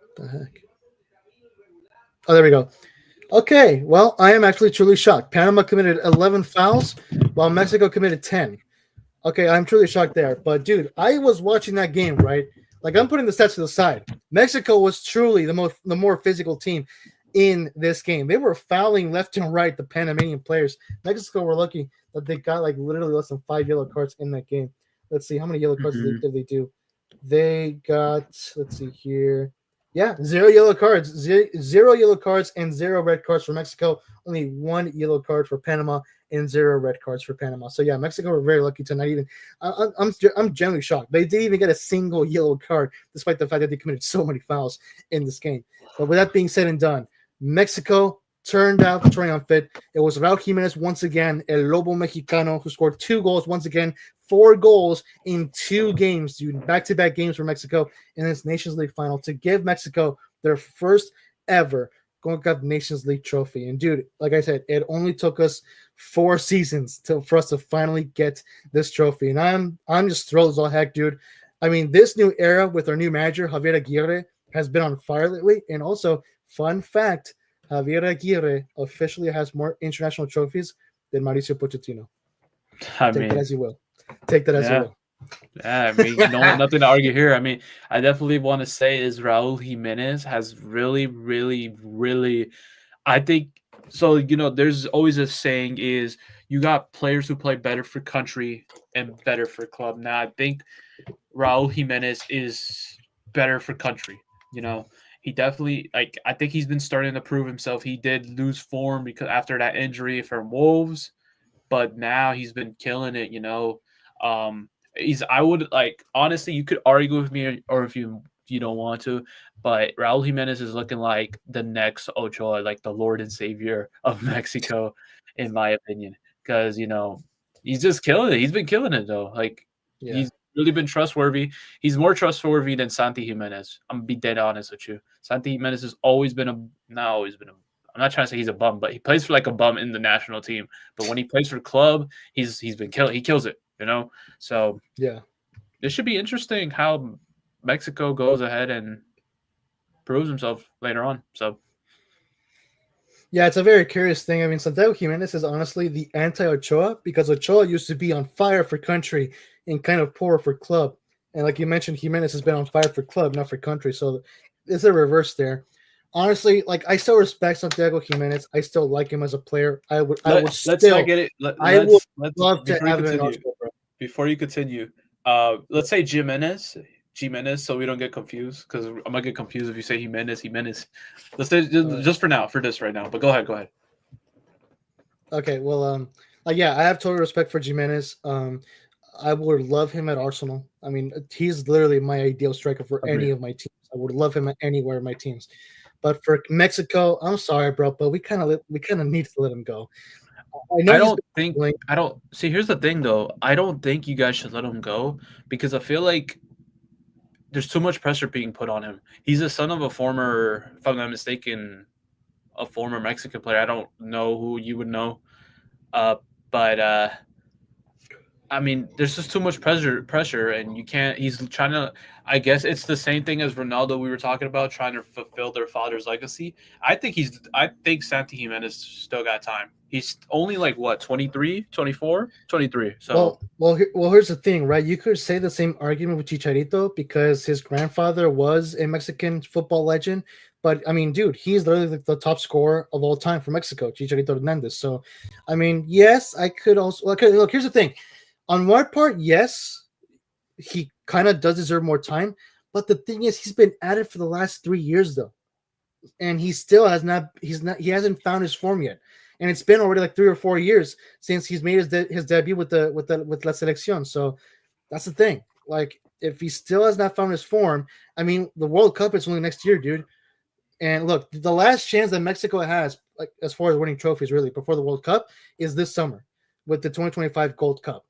What the heck? Oh, there we go. Okay, well, I am actually truly shocked. Panama committed 11 fouls, while Mexico committed 10. Okay, I'm truly shocked there. But, dude, I was watching that game, right? Like, I'm putting the stats to the side. Mexico was truly the more physical team in this game. They were fouling left and right, the Panamanian players. Mexico were lucky that they got, like, literally less than 5 yellow cards in that game. Let's see, how many yellow cards did they do? They got, let's see here. Yeah, 0 yellow cards, 0 yellow cards, and 0 red cards for Mexico. Only 1 yellow card for Panama, and 0 red cards for Panama. So yeah, Mexico were very lucky to not even. I'm generally shocked. They didn't even get a single yellow card, despite the fact that they committed so many fouls in this game. But with that being said and done, Mexico turned out triumphant. It was Raul Jimenez once again, El Lobo Mexicano, who scored 2 goals once again. 4 goals in 2 games, dude. Back-to-back games for Mexico in this Nations League final to give Mexico their first ever Concacaf Nations League trophy. And dude, like I said, it only took us 4 seasons for us to finally get this trophy. And I'm just thrilled as all heck, dude. I mean, this new era with our new manager, Javier Aguirre, has been on fire lately. And also, fun fact, Javier Aguirre officially has more international trophies than Mauricio Pochettino. Take that as you will. Take that as you will. Yeah, I mean, nothing to argue here. I mean, I definitely want to say is Raul Jimenez has really, really, really, I think, so, there's always a saying is you got players who play better for country and better for club. Now, I think Raul Jimenez is better for country. He definitely, I think he's been starting to prove himself. He did lose form because after that injury from Wolves, but now he's been killing it, I would honestly, you could argue with me or if you don't want to, but Raul Jimenez is looking like the next Ochoa, like the Lord and Savior of Mexico, in my opinion, because he's just killing it. He's been killing it though. He's really been trustworthy. He's more trustworthy than Santi Jimenez. I'm gonna be dead honest with you. Santi Jimenez has not always been I'm not trying to say he's a bum, but he plays for like a bum in the national team. But when he plays for club, he's been killing. He kills it, So yeah, this should be interesting how Mexico goes ahead and proves himself later on. So yeah, it's a very curious thing. I mean, Santiago Jimenez is honestly the anti-Ochoa because Ochoa used to be on fire for country and kind of poor for club. And like you mentioned, Jimenez has been on fire for club, not for country. So it's a reverse there. Honestly, I still respect Santiago Jimenez. I still like him as a player. Let's not get it. I would love to have him in Arsenal, bro. Before you continue, let's say Jimenez, so we don't get confused because I'm gonna get confused if you say Jimenez. Let's say just for now, for this right now. But go ahead. Okay, well, yeah, I have total respect for Jimenez. I would love him at Arsenal. I mean, he's literally my ideal striker for any of my teams. I would love him at anywhere of my teams. But for Mexico, I'm sorry, bro, but we kind of need to let him go. See, here's the thing, though. I don't think you guys should let him go because I feel like there's too much pressure being put on him. He's the son of a former, if I'm not mistaken, a former Mexican player. I don't know who you would know. But I mean, there's just too much pressure, and you can't. He's trying to. I guess it's the same thing as Ronaldo we were talking about, trying to fulfill their father's legacy. I think Santi Jimenez still got time. He's only 23, 24, 23. So well, here's the thing, right? You could say the same argument with Chicharito because his grandfather was a Mexican football legend. But I mean, dude, he's literally the top scorer of all time for Mexico, Chicharito Hernandez. So, I mean, yes, I could also look. Here's the thing. On one part, yes, he kind of does deserve more time. But the thing is, he's been at it for the last 3 years, though, and he still he hasn't found his form yet. And it's been already 3 or 4 years since he's made his debut with La Selección. So that's the thing. If he still has not found his form, I mean, the World Cup is only next year, dude. And look, the last chance that Mexico has, as far as winning trophies, really before the World Cup, is this summer with the 2025 Gold Cup.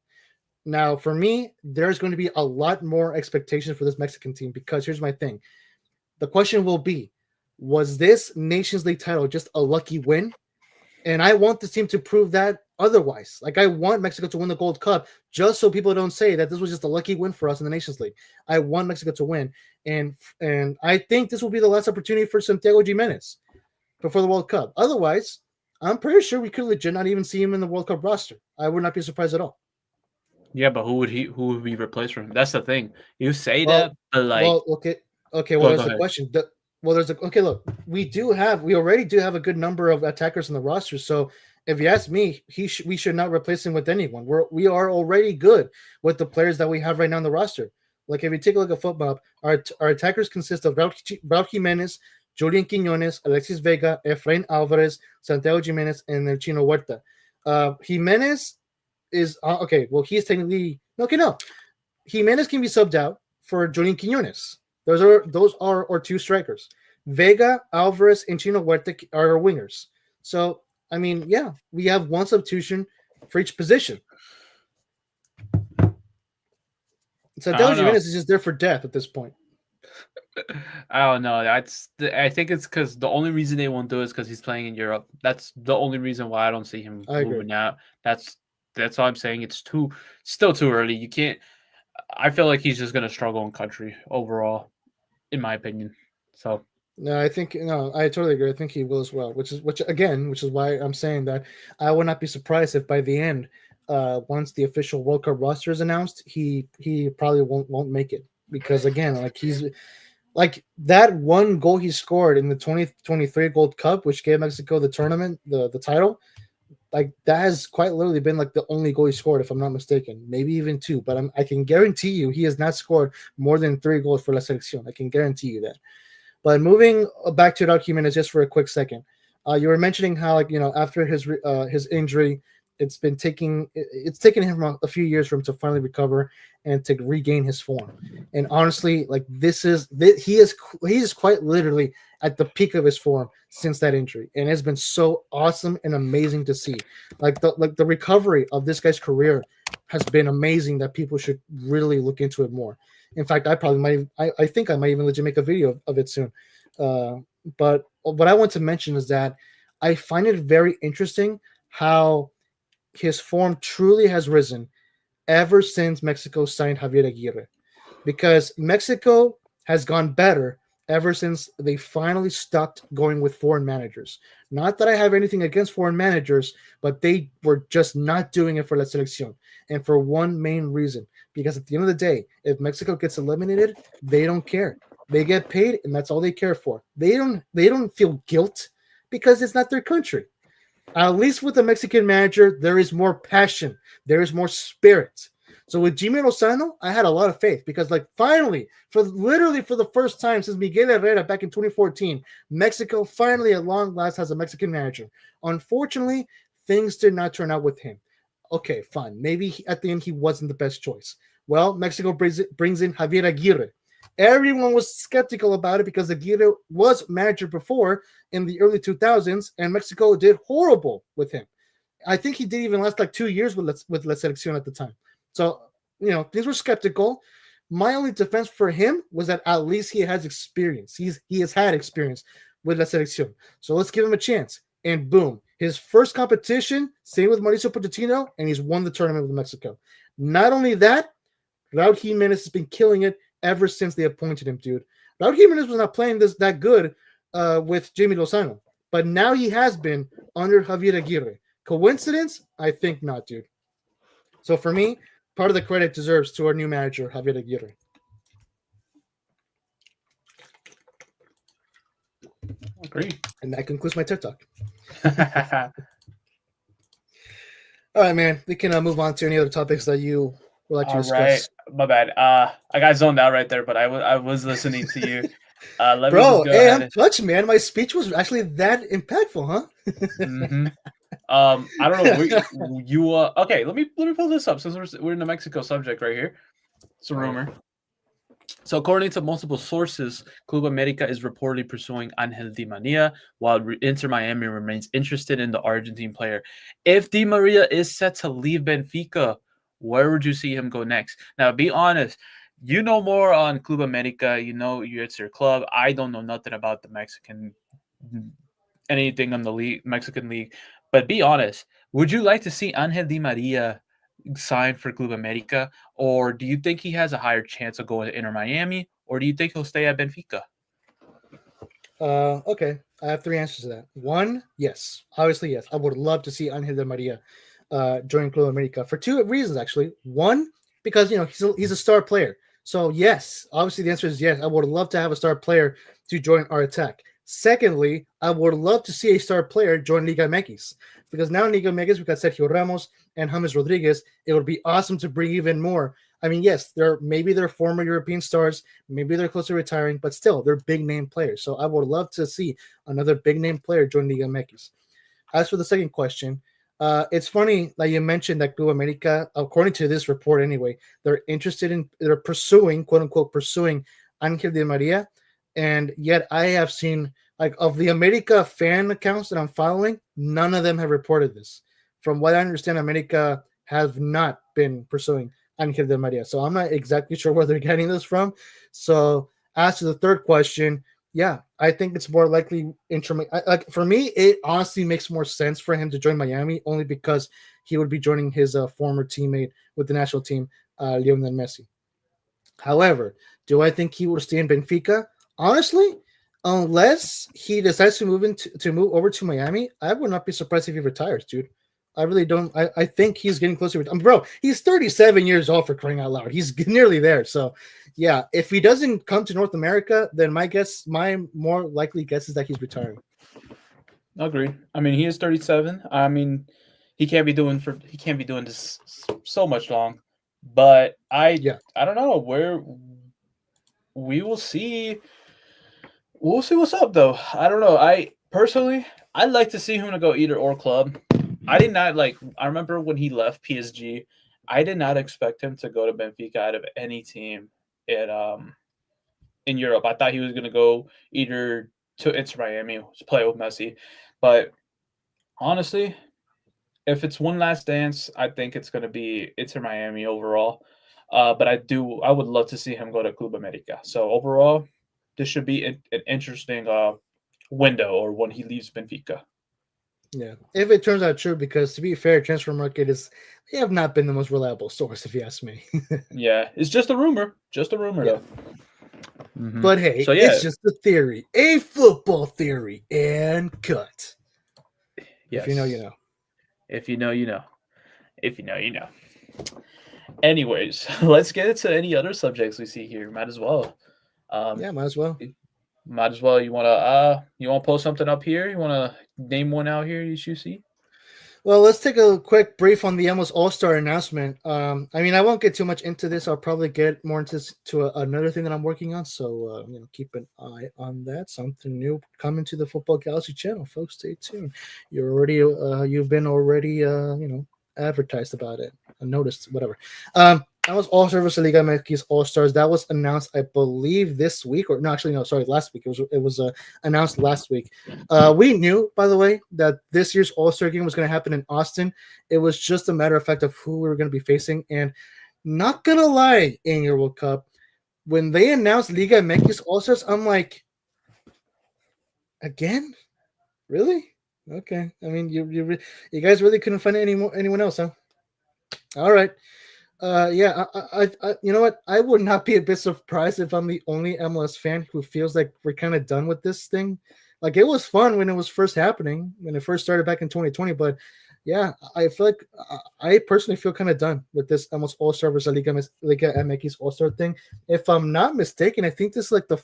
Now, for me, there's going to be a lot more expectations for this Mexican team because here's my thing. The question will be, was this Nations League title just a lucky win? And I want this team to prove that otherwise. Like, I want Mexico to win the Gold Cup just so people don't say that this was just a lucky win for us in the Nations League. I want Mexico to win. And I think this will be the last opportunity for Santiago Giménez before the World Cup. Otherwise, I'm pretty sure we could legit not even see him in the World Cup roster. I would not be surprised at all. Yeah, but who would be replaced for him? That's the thing. You say Well, that, but like, well, okay. Well, there's the question. Look, we already do have a good number of attackers in the roster. So if you ask me, we should not replace him with anyone. We are already good with the players that we have right now in the roster. Like, if you take a look at football, our attackers consist of Raul Jimenez, Julian Quiñones, Alexis Vega, Efrain Alvarez, Santiago Jimenez, and El Chino Huerta. Jimenez is okay. Well, he's technically no. Jimenez can be subbed out for Julian Quiñones. Those are our two strikers. Vega, Alvarez, and Chino Huerta are our wingers. So, I mean, yeah, we have one substitution for each position. Santiago Jimenez is just there for death at this point. I don't know. I think it's because the only reason they won't do it is because he's playing in Europe. That's the only reason why I don't see him moving out. That's all I'm saying. It's still too early. You can't. I feel like he's just gonna struggle in country overall, in my opinion. So no, I totally agree. I think he will as well. Which is why I'm saying that I would not be surprised if by the end, once the official World Cup roster is announced, he probably won't make it, because again, like, he's like, that one goal he scored in the 2023 Gold Cup, which gave Mexico the tournament, the title. Like, that has quite literally been like the only goal he scored, if I'm not mistaken, maybe even two. But I can guarantee you he has not scored more than 3 goals for La Selección. I can guarantee you that. But moving back to Raul Jimenez just for a quick second, you were mentioning how, like, after his injury, it's taking him a few years for him to finally recover and to regain his form. And honestly, like, he is quite literally at the peak of his form since that injury, and it's been so awesome and amazing to see. Like the recovery of this guy's career has been amazing, that people should really look into it more. In fact, I think I might even legit make a video of it soon. But what I want to mention is that I find it very interesting how his form truly has risen ever since Mexico signed Javier Aguirre, because Mexico has gone better ever since they finally stopped going with foreign managers. Not that I have anything against foreign managers, but they were just not doing it for La Selección, and for one main reason, because at the end of the day, if Mexico gets eliminated, they don't care. They get paid, and that's all they care for. They don't feel guilt, because it's not their country. At least with the Mexican manager, there is more passion. There is more spirit. So with Jimmy Lozano, I had a lot of faith, because, like, finally, for the first time since Miguel Herrera back in 2014, Mexico finally at long last has a Mexican manager. Unfortunately, things did not turn out with him. Okay, fine. Maybe at the end he wasn't the best choice. Well, Mexico brings in Javier Aguirre. Everyone was skeptical about it because Aguirre was manager before in the early 2000s, and Mexico did horrible with him. I think he didn't even last like 2 years with La Selección at the time. So, things were skeptical. My only defense for him was that at least he has experience. He has had experience with La Selección. So let's give him a chance. And boom, his first competition, same with Mauricio Pochettino, and he's won the tournament with Mexico. Not only that, Raul Jimenez has been killing it ever since they appointed him, dude. Raul Jimenez was not playing that good with Jamie Lozano, but now he has been under Javier Aguirre. Coincidence? I think not, dude. So for me, part of the credit deserves to our new manager, Javier Aguirre. Agree. And that concludes my TikTok. All right, man. We can move on to any other topics that you would like to discuss. Right. My bad. I got zoned out right there, but I was listening to you. Bro, hey, I'm touched, man. My speech was actually that impactful, huh? Mm-hmm. I don't know. You okay? Let me pull this up since we're in the Mexico subject right here. It's a rumor. So, according to multiple sources, Club America is reportedly pursuing Angel Di Maria, while Inter Miami remains interested in the Argentine player. If Di Maria is set to leave Benfica, where would you see him go next? Now, be honest, You know more on Club America. You know, it's your club. I don't know nothing about the Mexican, anything on the league, Mexican league. But be honest, would you like to see Angel Di Maria sign for Club America, or do you think he has a higher chance of going to Inter Miami, or do you think he'll stay at Benfica? Okay, I have three answers to that. One, yes, obviously yes. I would love to see Angel de Maria join Club America for two reasons actually. One, because he's a star player. So yes, obviously the answer is yes. I would love to have a star player to join our attack. Secondly, I would love to see a star player join Liga MX because now in Liga MX we've got Sergio Ramos and James Rodriguez. It would be awesome to bring even more. I mean, yes, they're former European stars, maybe they're close to retiring, but still they're big name players. So I would love to see another big name player join Liga MX. As for the second question, it's funny that you mentioned that Club America, according to this report anyway, they're pursuing, quote unquote, pursuing Angel Di Maria. And yet I have seen, like, of the America fan accounts that I'm following, none of them have reported this. From what I understand, America have not been pursuing Angel Di Maria. So I'm not exactly sure where they're getting this from. So as to the third question, yeah, I think it's more likely like for me, it honestly makes more sense for him to join Miami only because he would be joining his former teammate with the national team, Lionel Messi. However, do I think he will stay in Benfica? Honestly, unless he decides to move over to Miami, I would not be surprised if he retires, dude. I really don't. I think he's getting closer. Bro, he's 37 years old, for crying out loud. He's nearly there. So, yeah, if he doesn't come to North America, then my more likely guess is that he's retiring. Agreed. I mean, he is 37. I mean, he can't be doing this so much long. But Yeah, I don't know where we will see. We'll see what's up though. I don't know. I personally, I'd like to see him to go either or club. I did not like. I remember when he left PSG. I did not expect him to go to Benfica out of any team in Europe. I thought he was going to go either to Inter Miami to play with Messi, but honestly, if it's one last dance, I think it's going to be Inter Miami overall. But I would love to see him go to Club America. So overall, this should be an interesting window or when he leaves Benfica. yeah. If it turns out true, because to be fair, transfer market they have not been the most reliable source, if you ask me. Yeah, it's just a rumor. Just a rumor, though. Mm-hmm. But hey, so, yeah. It's just a theory, a football theory, and cut. Yes. If you know, you know. If you know, you know. If you know, you know. Anyways, let's get into any other subjects we see here. Might as well. Yeah, might as well. Might as well. You wanna post something up here? You wanna name one out here you see? Well, let's take a quick brief on the MLS All-Star announcement. I mean, I won't get too much into this. I'll probably get more into another thing that I'm working on. So, keep an eye on that. Something new coming to the Football Galaxy channel, folks. Stay tuned. You've been already, advertised about it, noticed, whatever. That was All Service Liga MX All Stars. That was announced, I believe, this week, or no, actually, no, sorry, last week. It was announced last week. We knew, by the way, that this year's All Star game was going to happen in Austin. It was just a matter of fact of who we were going to be facing. And not gonna lie, in your World Cup, when they announced Liga MX All Stars, I'm like, again, really? Okay. I mean, you guys really couldn't find anyone else, huh? All right. Yeah, I you know what? I would not be a bit surprised if I'm the only MLS fan who feels like we're kind of done with this thing. Like, it was fun when it was first happening, when it first started back in 2020, but yeah, I feel like I personally feel kind of done with this MLS All-Star versus Liga MX All-Star thing. If I'm not mistaken, I think this is like the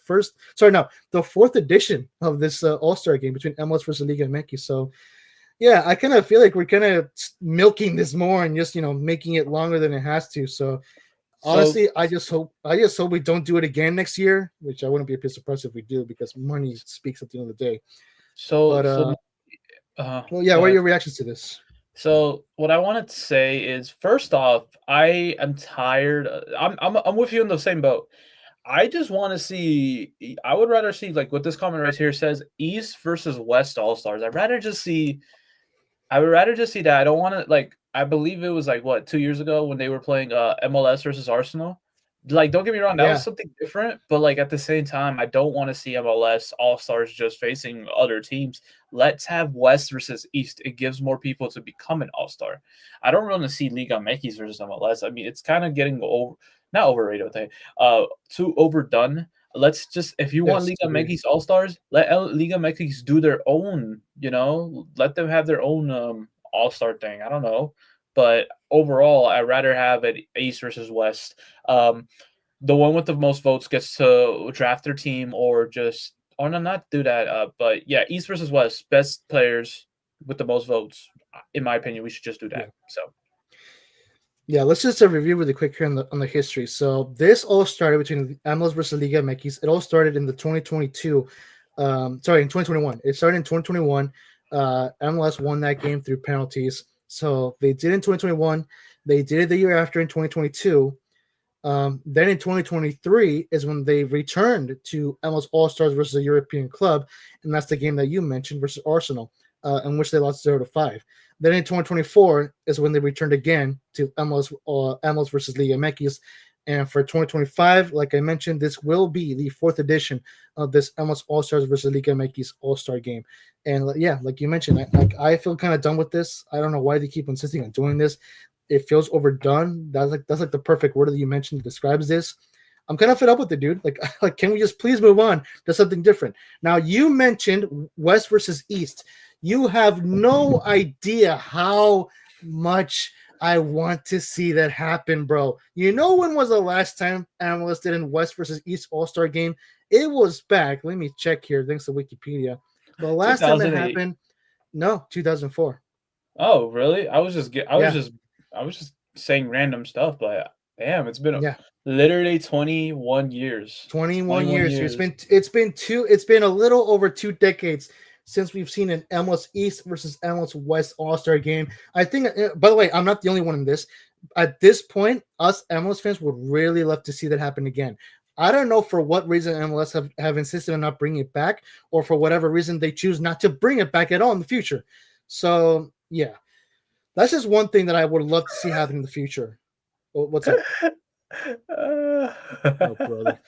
fourth edition of this All-Star game between MLS versus Liga MX. So yeah, I kind of feel like we're kind of milking this more and just making it longer than it has to. So honestly, I just hope we don't do it again next year, which I wouldn't be a bit surprised if we do because money speaks at the end of the day. What are your reactions to this? So what I wanted to say is, first off, I am tired. I'm with you in the same boat. I just want to see. I would rather see, like what this comment right here says, East versus West All Stars. I'd rather just see. I would rather just see that. I don't want to, like. I believe it was like 2 years ago when they were playing MLS versus Arsenal. Like, don't get me wrong, that was Yeah, something different, but like at the same time, I don't want to see MLS All Stars just facing other teams. Let's have West versus East. It gives more people to become an All Star. I don't want to see Liga MX versus MLS. I mean, it's kind of getting not overrated, I think, too overdone. Let's just, if you want yes, Liga agree. MX All Stars, let Liga MX do their own. Let them have their own All Star thing. I don't know, but overall, I'd rather have it East versus West. The one with the most votes gets to draft their team or no, not do that. But yeah, East versus West, best players with the most votes. In my opinion, we should just do Yeah. that. So Yeah, let's just review really quick here on the history. So this all started between MLS versus Liga MX. It all started in the 2022. In 2021. It started in 2021. MLS won that game through penalties. So they did in 2021. They did it the year after in 2022. Then in 2023 is when they returned to MLS All Stars versus a European club, and that's the game that you mentioned versus Arsenal, in which they lost 0-5. Then in 2024 is when they returned again to MLS versus Liga MX. And for 2025, like I mentioned, this will be the fourth edition of this MLS All Stars versus Liga MX All Star game. And yeah, like you mentioned, I feel kind of done with this. I don't know why they keep insisting on doing this. It feels overdone. That's like the perfect word that you mentioned that describes this. I'm kind of fed up with it, dude. Like, can we just please move on to something different? Now, you mentioned West versus East. You have no idea how much I want to see that happen, bro. You know when was the last time analysts did in West versus East All-Star game? It was back. Let me check here. Thanks to Wikipedia. The last time it 2008. happened, no, 2004. Oh, really? Yeah, I was just saying random stuff, but damn, it's been yeah. literally 21 years. 21 21 years. years. It's been a little over 2 decades since we've seen an MLS East versus MLS West All-Star game. I think, by the way, I'm not the only one in this. At this point, us MLS fans would really love to see that happen again. I don't know for what reason MLS have insisted on not bringing it back, or for whatever reason they choose not to bring it back at all in the future. So yeah, that's just one thing that I would love to see happen in the future. What's up? Uh, Oh, brother.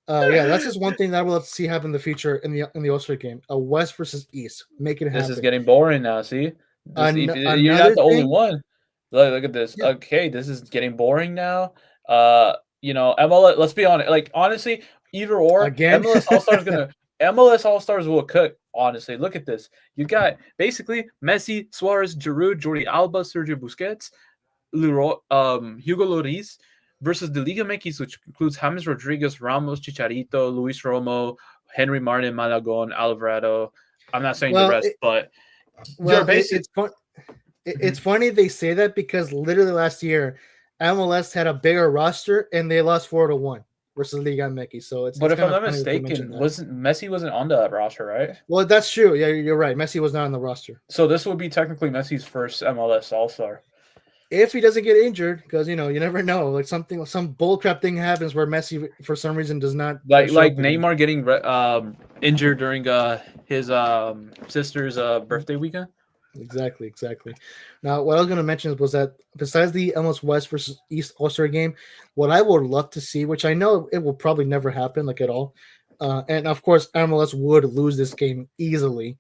Yeah, that's just one thing that I would love to see happen in the future in the All-Star game. A West versus East. Make it This is happen. getting boring now. See, you're not Another the only thing, one. Look at this. yeah, Okay, this is getting boring now. MLS. Let's be honest. Like honestly, either or, again. MLS All Stars will cook. Honestly, look at this. You got basically Messi, Suarez, Giroud, Jordi Alba, Sergio Busquets, Hugo Lloris versus the Liga MX, which includes James Rodriguez, Ramos, Chicharito, Luis Romo, Henry Martin, Malagon, Alvarado. I'm not saying the well, rest, but you're well, basic. it's fun. Mhm. It's funny they say that because literally last year, MLS had a bigger roster and they lost 4-1 versus Liga MX. So it's But if kind I'm of not funny that they mentioned mistaken, that. wasn't Messi wasn't on the roster, right? Well, that's true. Yeah, you're right. Messi was not on the roster. So this would be technically Messi's first MLS All Star. If he doesn't get injured, because you never know, like some bullcrap thing happens where Messi for some reason does not show Like up again. Neymar getting injured during his sister's birthday weekend. Exactly. Now, what I was going to mention was that besides the MLS West versus East All-Star game, what I would love to see, which I know it will probably never happen, like at all, and of course MLS would lose this game easily,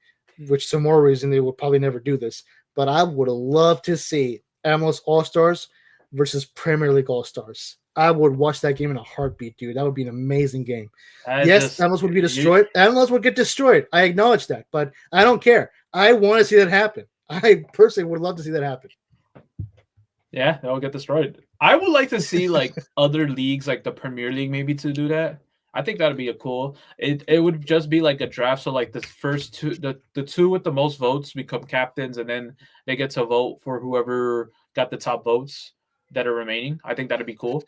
which some more reason they would probably never do this. But I would love to see MLS All-Stars versus Premier League All-Stars. I would watch that game in a heartbeat, dude. That would be an amazing game. I Yes, just MLS would be you destroyed. MLS would get destroyed. I acknowledge that, but I don't care. I want to see that happen. I personally would love to see that happen. Yeah, they'll get destroyed. I would like to see like other leagues, like the Premier League, maybe to do that. I think that'd be a cool. It would just be like a draft, so like the first two, the two with the most votes become captains, and then they get to vote for whoever got the top votes that are remaining. I think that'd be cool.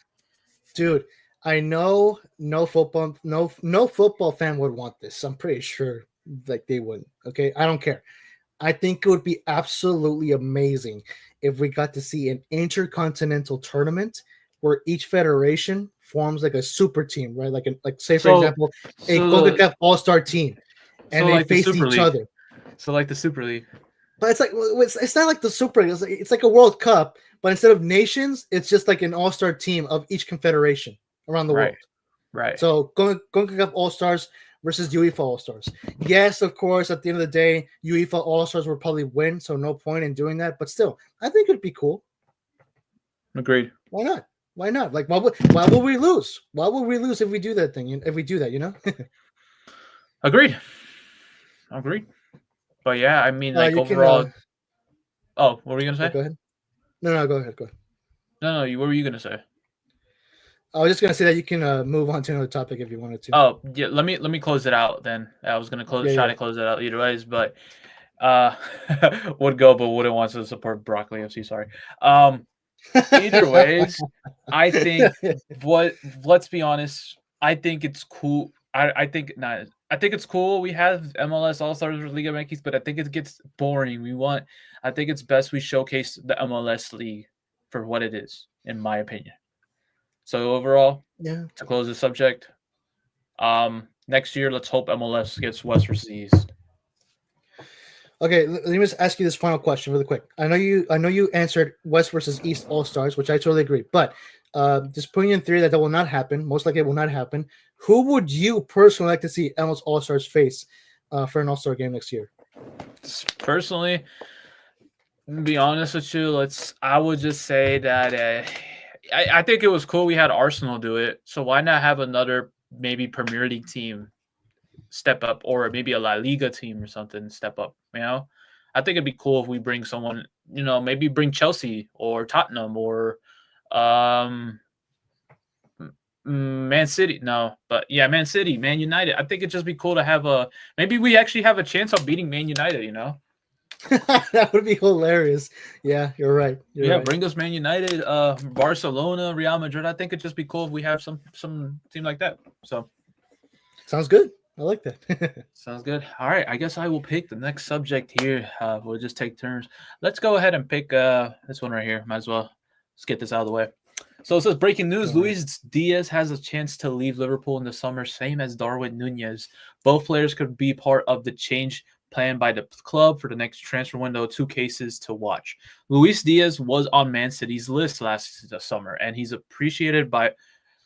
Dude, I know no football fan would want this. I'm pretty sure like they wouldn't. Okay, I don't care. I think it would be absolutely amazing if we got to see an intercontinental tournament where each federation forms like a super team, right? Like say for So, example, a so the Concacaf All-Star team, and so they like the face Super each League. other. So like the Super League. But it's not like the Super League. It's like a World Cup, but instead of nations, it's just like an all-star team of each confederation. around the Right. world. Right. So Concacaf All Stars versus UEFA All Stars. Yes, of course, at the end of the day, UEFA All Stars will probably win, so no point in doing that. But still, I think it'd be cool. Agreed. Why not? Why not? Like, why would we lose? Why would we lose if we do that thing? If we do that, Agreed. But yeah, I mean, like you can. overall. Oh, what were you gonna Yeah, say? go ahead. No, go ahead. Go ahead. No. What were you gonna say? I was just gonna say that you can move on to another topic if you wanted to. Oh, yeah. Let me close it out then. I was gonna Yeah, try yeah. to close it out either ways, but uh, would go, but wouldn't want to support Broccoli FC. Sorry. Either ways, I think let's be honest. I think it's cool. I think not. I think it's cool. We have MLS All Stars with Liga MX, but I think it gets boring. I think it's best we showcase the MLS League for what it is, in my opinion. So overall, Yeah. to close the subject, next year let's hope MLS gets West versus East. Okay, let me just ask you this final question really quick. I know you answered West versus East All Stars, which I totally agree. But just putting in theory that will not happen, most likely it will not happen. Who would you personally like to see MLS All Stars face for an All Star game next year? Personally, to be honest with you, I would just say that I think it was cool we had Arsenal do it. So why not have another maybe Premier League team step up, or maybe a La Liga team or something step up? I think it'd be cool if we bring someone, maybe bring Chelsea or Tottenham or Man City. No, but yeah, Man City, Man United. I think it'd just be cool to have maybe we actually have a chance of beating Man United, That would be hilarious. Yeah, you're right. You're right. Bring us Man United, Barcelona, Real Madrid. I think it'd just be cool if we have some team like that. So sounds good. I like that. Sounds good. All right, I guess I will pick the next subject here. We'll just take turns. Let's go ahead and pick this one right here. Might as well. Let's get this out of the way. So it says breaking news: Luis Diaz has a chance to leave Liverpool in the summer, same as Darwin Nunez. Both players could be part of the change planned by the club for the next transfer window. Two cases to watch. Luis Diaz was on Man City's list last summer, and he's appreciated by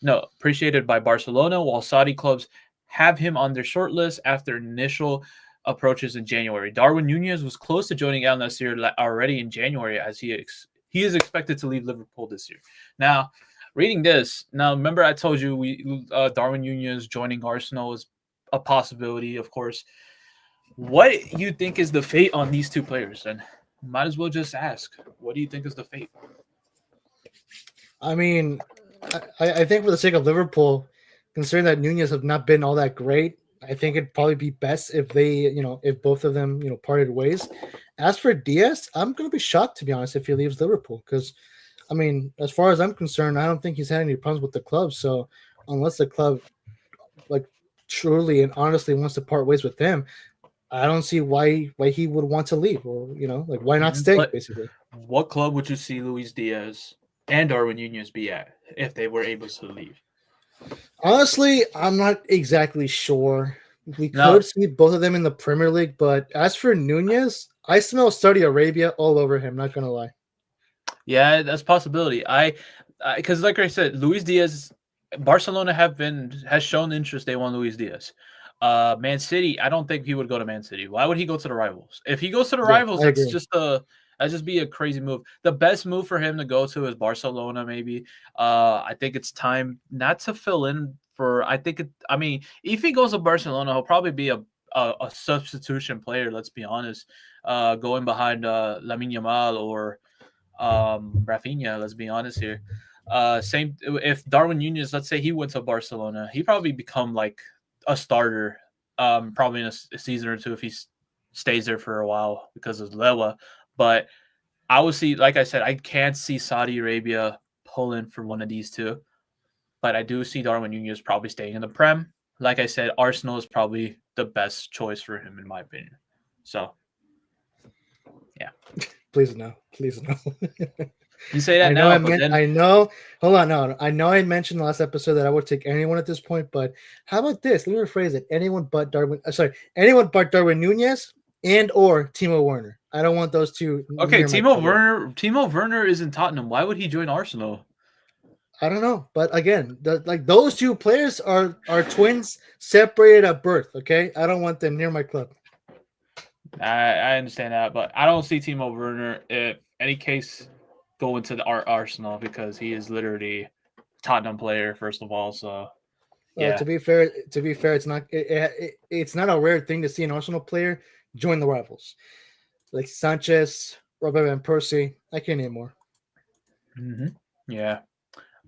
Barcelona, while Saudi clubs have him on their short list after initial approaches in January. Darwin Nunez was close to joining Al Nassr already in January, as he is expected to leave Liverpool this year. Now, reading this, remember I told you Darwin Nunez joining Arsenal is a possibility, of course. What you think is the fate on these two players? And might as well just ask, what do you think is the fate? I mean, I think for the sake of Liverpool, considering that Nunez have not been all that great, I think it'd probably be best if they, if both of them, parted ways. As for Diaz, I'm going to be shocked, to be honest, if he leaves Liverpool. Because, I mean, as far as I'm concerned, I don't think he's had any problems with the club. So unless the club, truly and honestly wants to part ways with him, I don't see why he would want to leave, or why not stay, basically. What club would you see Luis Diaz and Darwin Nunez be at if they were able to leave? Honestly, I'm not exactly sure. We could see both of them in the Premier League, but as for Nunez, I smell Saudi Arabia all over him. Not gonna lie. Yeah, that's a possibility. Because like I said, Luis Diaz, Barcelona has shown interest. They want Luis Diaz. Man City, I don't think he would go to Man City. Why would he go to the rivals? If he goes to the rivals, that's just be a crazy move. The best move for him to go to is Barcelona, maybe. I think it's time not to fill in for. If he goes to Barcelona, he'll probably be a substitution player. Let's be honest, going behind Lamine Yamal or Rafinha. Let's be honest here. Same if Darwin Nunez, let's say he went to Barcelona, he probably become like a starter, probably in a season or two if he stays there for a while because of Lewa. But I would see, like I said, I can't see Saudi Arabia pulling for one of these two. But I do see Darwin Nunez probably staying in the Prem. Like I said, Arsenal is probably the best choice for him, in my opinion. So, yeah. Please no. Please no. You say that now. I know. Hold on. No, I know I mentioned the last episode that I would take anyone at this point, but how about this? Let me rephrase it. Anyone but Darwin Nunez and or Timo Werner. I don't want those two. Okay, Timo Werner is in Tottenham. Why would he join Arsenal? I don't know, but again, like those two players are twins separated at birth. Okay, I don't want them near my club. I understand that, but I don't see Timo Werner, if any case, go into the Arsenal because he is literally a Tottenham player first of all. So yeah, To be fair, it's not a rare thing to see an Arsenal player join the rivals, like Sanchez, Robert Van Persie. I can't name more. Yeah.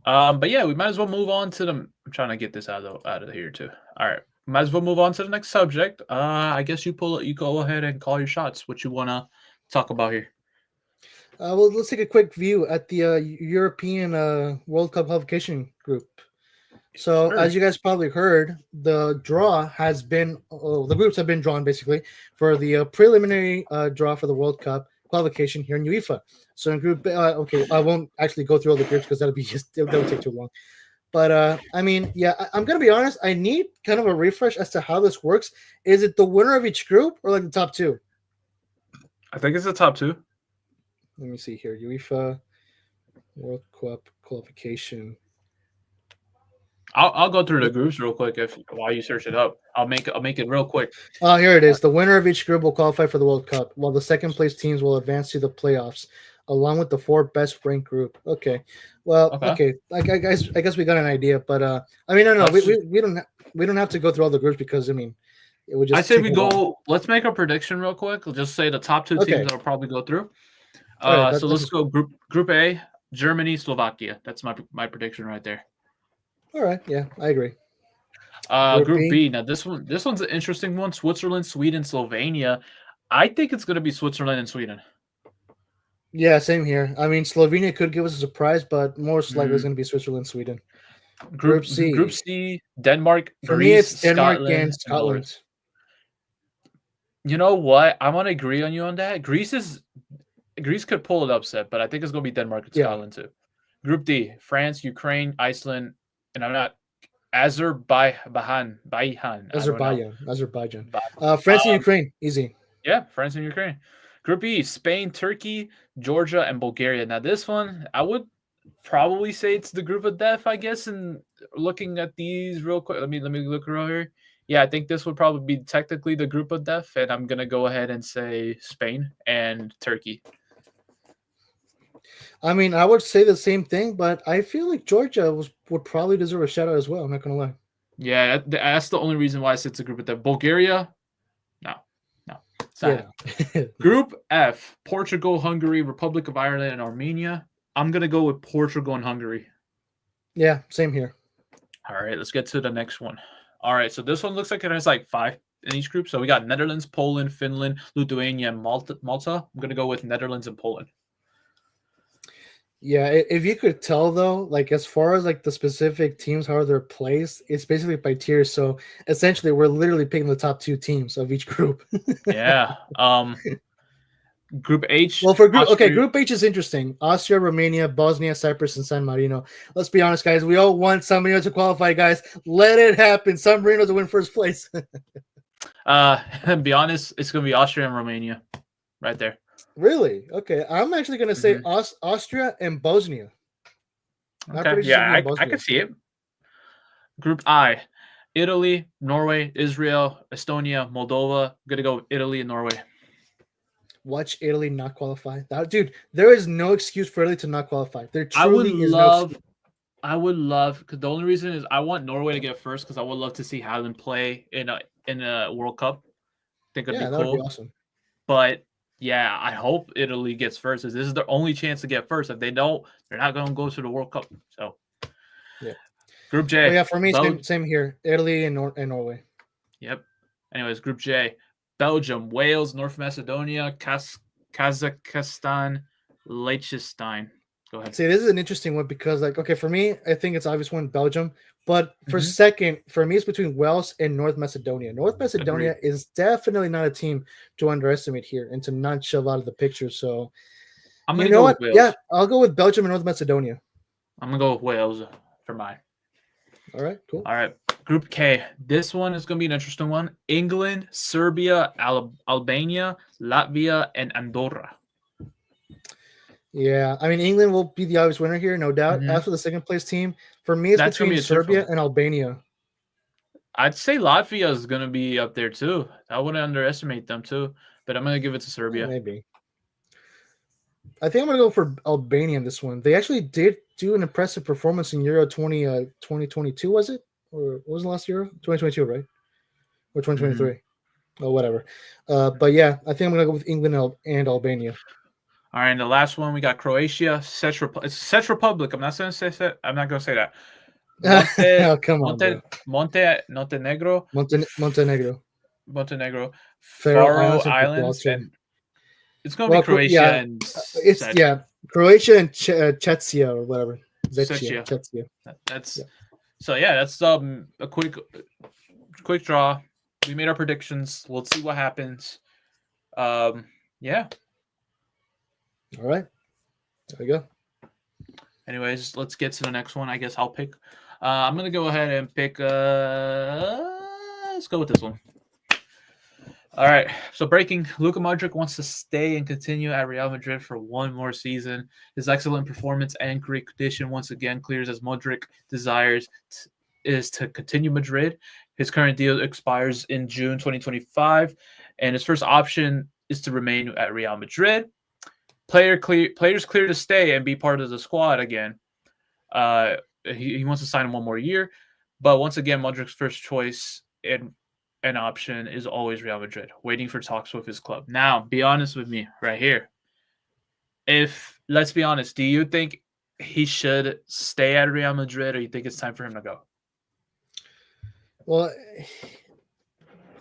But yeah, we might as well move on to the. I'm trying to get this out of here too. All right, might as well move on to the next subject. I guess you go ahead and call your shots. What you wanna talk about here? Well, let's take a quick view at the European World Cup qualification group. So, Sure. as you guys probably heard, the groups have been drawn basically for the preliminary draw for the World Cup qualification here in UEFA. So, in Group, okay, I won't actually go through all the groups because that would take too long. But I mean, yeah, I'm gonna be honest. I need kind of a refresh as to how this works. Is it the winner of each group or like the top two? I think it's the top two. Let me see here. UEFA World Cup qualification. I'll go through the groups real quick while you search it up. I'll make it real quick. Oh, here it is. The winner of each group will qualify for the World Cup, while the second place teams will advance to the playoffs, along with the 4 best ranked group. Okay, well, okay. I guess we got an idea, but I mean, no, we don't have to go through all the groups because I mean, it would just. I say we go. Let's make a prediction real quick. We'll just say the top 2 teams that'll probably go through. Right, so let's go Group A: Germany, Slovakia. That's my prediction right there. All right, yeah, I agree. Group B. Now this one's an interesting one. Switzerland, Sweden, Slovenia. I think it's going to be Switzerland and Sweden. Yeah, same here. I mean, Slovenia could give us a surprise, but most likely it's going to be Switzerland, Sweden. Group C. Denmark, For Greece, me, it's Denmark Scotland, and Scotland. You know what? I'm going to agree on you on that. Greece could pull an upset, but I think it's going to be Denmark and Scotland too. Group D: France, Ukraine, Iceland, and I'm not. Azerbaijan. France and Ukraine, easy. Yeah, France and Ukraine. Group E: Spain, Turkey, Georgia, and Bulgaria. Now this one, I would probably say it's the group of death, I guess. And looking at these real quick, let me look around here. Yeah, I think this would probably be technically the group of death, and I'm gonna go ahead and say Spain and Turkey. I mean, I would say the same thing, but I feel like Georgia would probably deserve a shout out as well. I'm not gonna lie. Yeah, that's the only reason why I said it's a group of death. Bulgaria, no. Group F: Portugal, Hungary, Republic of Ireland, and Armenia. I'm gonna go with Portugal and Hungary. Yeah, same here. All right, let's get to the next one. All right, so this one looks like it has like 5 in each group. So we got Netherlands, Poland, Finland, Lithuania, and Malta. I'm gonna go with Netherlands and Poland. Yeah, if you could tell though, like as far as like the specific teams, how they're placed, it's basically by tiers. So essentially, we're literally picking the top 2 teams of each group. Yeah. Group H. Well, for Group H is interesting. Austria, Romania, Bosnia, Cyprus, and San Marino. Let's be honest, guys. We all want San Marino to qualify, guys. Let it happen. San Marino to win first place. Be honest, it's gonna be Austria and Romania, right there. Really? Okay. I'm actually gonna say Austria and Bosnia. Okay. Yeah, I could see it. Group I: Italy, Norway, Israel, Estonia, Moldova. I'm gonna go with Italy and Norway. Watch Italy not qualify. Dude, there is no excuse for Italy to not qualify. There truly is no excuse. I would love, because the only reason is I want Norway to get first, because I would love to see Haaland play in a World Cup. I think it'd be cool. That would be awesome. But yeah, I hope Italy gets first. This is their only chance to get first. If they don't, they're not going to go to the World Cup. So yeah. Group J. Yeah, for me, same here. Italy and Norway. Yep. Anyways, Group J: Belgium, Wales, North Macedonia, Kazakhstan, Liechtenstein. Go ahead. See, this is an interesting one because, like, okay, for me, I think it's obvious one, Belgium. But for second, for me, it's between Wales and North Macedonia. North Macedonia is definitely not a team to underestimate here and to not shove out of the picture. So, I'm gonna go with Wales. Yeah, I'll go with Belgium and North Macedonia. I'm gonna go with Wales for mine. All right, cool. All right, Group K. This one is gonna be an interesting one. England, Serbia, Albania, Latvia, and Andorra. Yeah, I mean England will be the obvious winner here, no doubt. Mhm. As for the second place team, for me, it's That's gonna between be a tough Serbia one. and Albania. I'd say Latvia is gonna be up there too. I wouldn't underestimate them too, but I'm gonna give it to Yeah, Serbia. maybe. I think I'm gonna go for Albania in this one. They actually did do an impressive performance in Euro 2022, was it? Or what was the last Euro? 2022, right? Or Mhm. 2023? Oh, whatever. But yeah, I think I'm gonna go with England and Albania. All right, and the last one we got Croatia, it's Czech Republic. I'm not gonna say I'm not gonna say that. Monte Oh, come on, Monte bro. Montenegro, Montenegro, Montenegro, Faroe Faroe Islands, and Islands, Gibraltar. and it's gonna be Well, Croatia yeah, and it's Croatia and Czechia or whatever. Czechia, Czechia. Czechia. That's Yeah. so yeah. That's a quick draw. We made our predictions. We'll see what happens. Yeah. All right. There we go. Anyways, let's get to the next one. I guess I'll pick. I'm gonna go ahead and pick. Let's go with this one. All right. So breaking, Luka Modric wants to stay and continue at Real Madrid for one more season. His excellent performance and great condition once again clears as Modric desires is to continue Madrid. His current deal expires in June 2025, and his first option is to remain at Real Madrid. Players clear to stay and be part of the squad again. He wants to sign him one more year, but once again, Modric's first choice and an option is always Real Madrid, waiting for talks with his club. Now, be honest with me right here. If let's be honest, do you think he should stay at Real Madrid, or you think it's time for him to go? Well,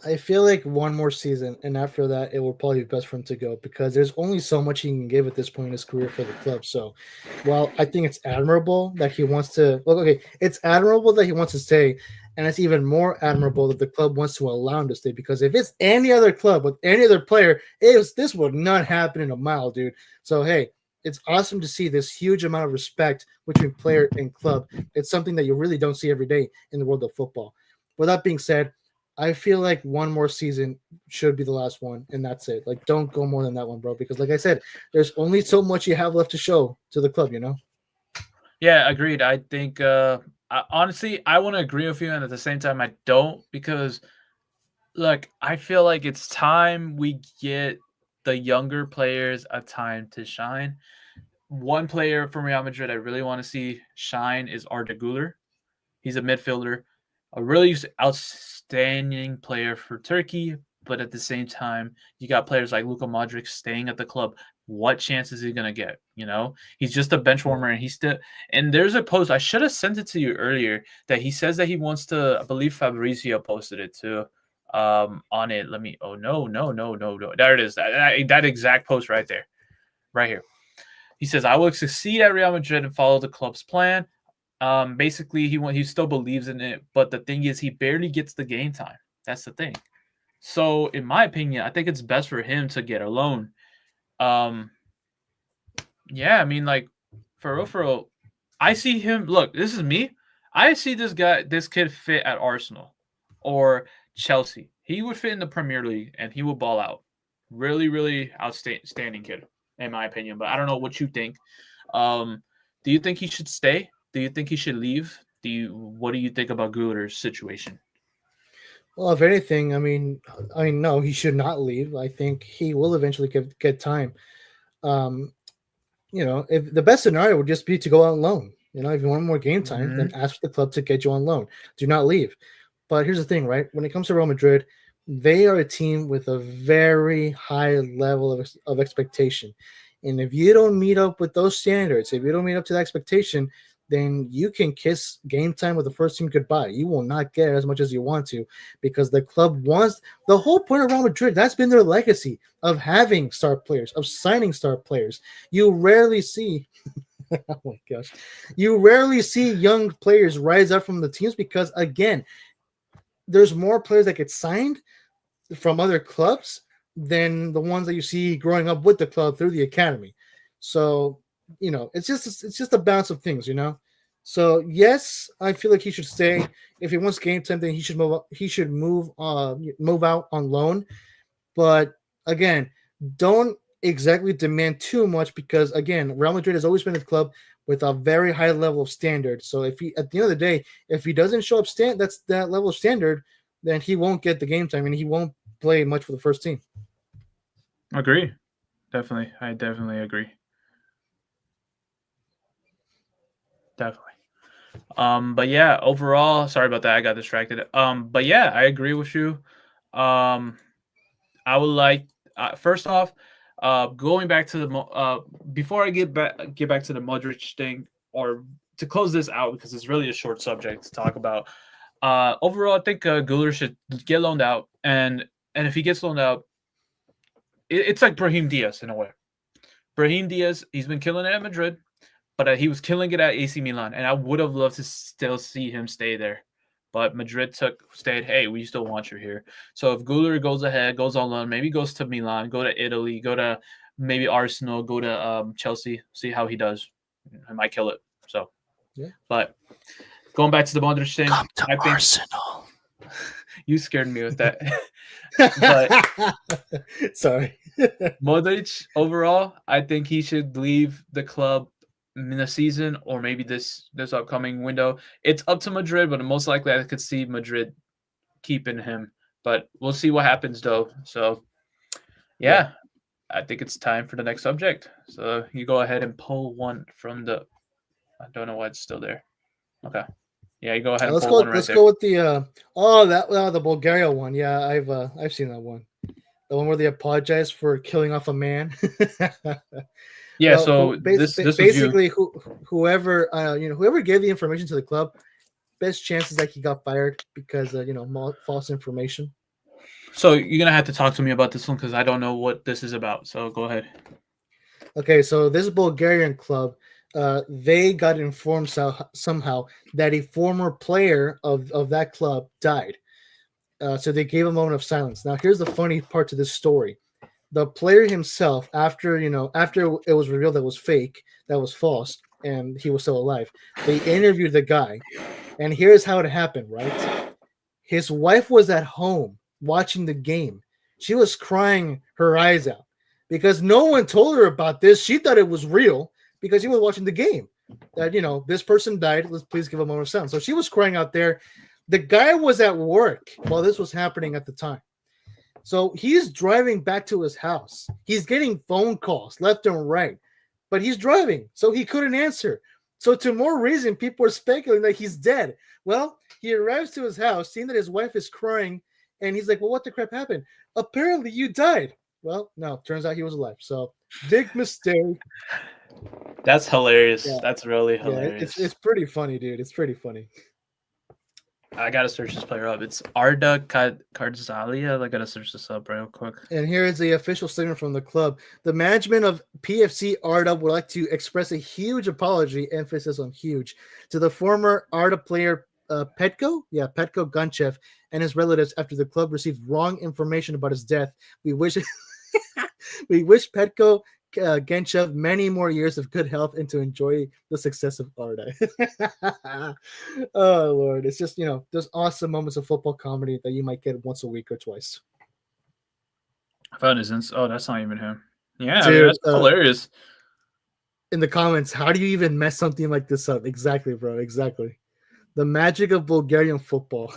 I feel like one more season, and after that, it will probably be best for him to go because there's only so much he can give at this point in his career for the club. So, while I think it's admirable that he wants to, well, okay, it's admirable that he wants to stay, and it's even more admirable that the club wants to allow him to stay. Because if it's any other club with any other player, this would not happen in a mile, dude. So, hey, it's awesome to see this huge amount of respect between player and club. It's something that you really don't see every day in the world of football. With that being said, I feel like one more season should be the last one, and that's it. Like, don't go more than that one, bro. Because, like I said, there's only so much you have left to show to the club. You know. Yeah, agreed. I think honestly, I want to agree with you, and at the same time, I don't because look, I feel like it's time we get the younger players a time to shine. One player from Real Madrid I really want to see shine is Arda Güler. He's a midfielder, a really outstanding player for Turkey. But at the same time, you got players like Luka Modric staying at the club. What chance is he gonna get? You know, he's just a bench warmer, and he's still. And there's a post I should have sent it to you earlier that he says that he wants to. I believe Fabrizio posted it too. On it. Let me. Oh no, no, no, no, no. There it is. That exact post right there, right here. He says, "I will succeed at Real Madrid and follow the club's plan." Basically, he still believes in it, but the thing is, he barely gets the game time. That's the thing. So, in my opinion, I think it's best for him to get a loan. Um, yeah, I mean, like for real, I see him. Look, this is me. I see this kid fit at Arsenal or Chelsea. He would fit in the Premier League and he would ball out. Really, really outstanding kid, in my opinion. But I don't know what you think. Do you think he should stay? Do you think he should leave? What do you think about Guler's situation? Well, if anything, I mean, no, he should not leave. I think he will eventually get time. Um, if the best scenario would just be to go out on loan. If you want more game time, then Mm-hmm. ask the club to get you on loan. Do not leave. But here's the thing, right? When it comes to Real Madrid, they are a team with a very high level of expectation. And if you don't meet up with those standards, if you don't meet up to the expectation, then you can kiss game time with the first team goodbye. You will not get as much as you want to because the club wants the whole point of Real Madrid. That's been their legacy of having star players, of signing star players. You rarely see oh my gosh. You rarely see young players rise up from the teams because again, there's more players that get signed from other clubs than the ones that you see growing up with the club through the academy. So, it's just a balance of things. So yes, I feel like he should stay. If he wants game time, then he should move. He should move out on loan. But again, don't exactly demand too much because again, Real Madrid has always been a club with a very high level of standard. So if he, at the end of the day, if he doesn't show up that's that level of standard, then he won't get the game time and he won't play much for the first team. Agree. Definitely. I definitely agree. Definitely. But yeah, overall, sorry about that. I got distracted. But yeah, I agree with you. Um, I would like first off, going back to before I get back to the Modric thing, or to close this out because it's really a short subject to talk about. Overall, I think Guler should get loaned out, and if he gets loaned out, it's like Brahim Diaz in a way. Brahim Diaz, he's been killing it at Madrid, but he was killing it at AC Milan, and I would have loved to still see him stay there. But Madrid stayed. Hey, we still want you here. So if Guler goes ahead, goes on loan, maybe goes to Milan, go to Italy, go to maybe Arsenal, go to Chelsea, see how he does. I might kill it. So, yeah. But going back to the Modric thing, Come to Arsenal. You scared me with that. But sorry. Modric overall, I think he should leave the club in the season or maybe this upcoming window. It's up to Madrid, but most likely I could see Madrid keeping him. But we'll see what happens though. So yeah, I think it's time for the next subject. So you go ahead and pull one from the I don't know why it's still there. Okay. Yeah, you go ahead and pull one right let's there. go with the the Bulgaria one. Yeah, I've seen that one. The one where they apologize for killing off a man. Yeah, so this basically whoever whoever gave the information to the club, best chances that he got fired because false information. So you're gonna have to talk to me about this one because I don't know what this is about. So go ahead. Okay, so this Bulgarian club, they got informed somehow that a former player of that club died. So they gave a moment of silence. Now here's the funny part to this story. The player himself, after it was revealed that was fake, that was false, and he was still alive, they interviewed the guy, and here's how it happened, right? His wife was at home watching the game. She was crying her eyes out because no one told her about this. She thought it was real because she was watching the game. That this person died. Let's please give a moment of silence. So she was crying out there. The guy was at work while this was happening at the time. So he's driving back to his house. He's getting phone calls left and right, but he's driving, so he couldn't answer. So to more reason, people are speculating that he's dead. Well, he arrives to his house, seeing that his wife is crying, and he's like, well, what the crap happened? Apparently you died. Well, no, turns out he was alive. So big mistake. That's hilarious. Yeah. That's really hilarious. It's pretty funny, dude. It's pretty funny. I gotta search this player up. It's Arda Kardzalia. I gotta search this up real quick. And here is the official statement from the club. The management of PFC Arda would like to express a huge apology, emphasis on huge, to the former Arda player Petko Gunchev and his relatives after the club received wrong information about his death. We wish Petko Genchev many more years of good health and to enjoy the success of Arda. Oh Lord, it's just those awesome moments of football comedy that you might get once a week or twice. I found his oh, that's not even him. Yeah, dude, I mean, that's hilarious. In the comments, how do you even mess something like this up? Exactly, bro. Exactly. The magic of Bulgarian football.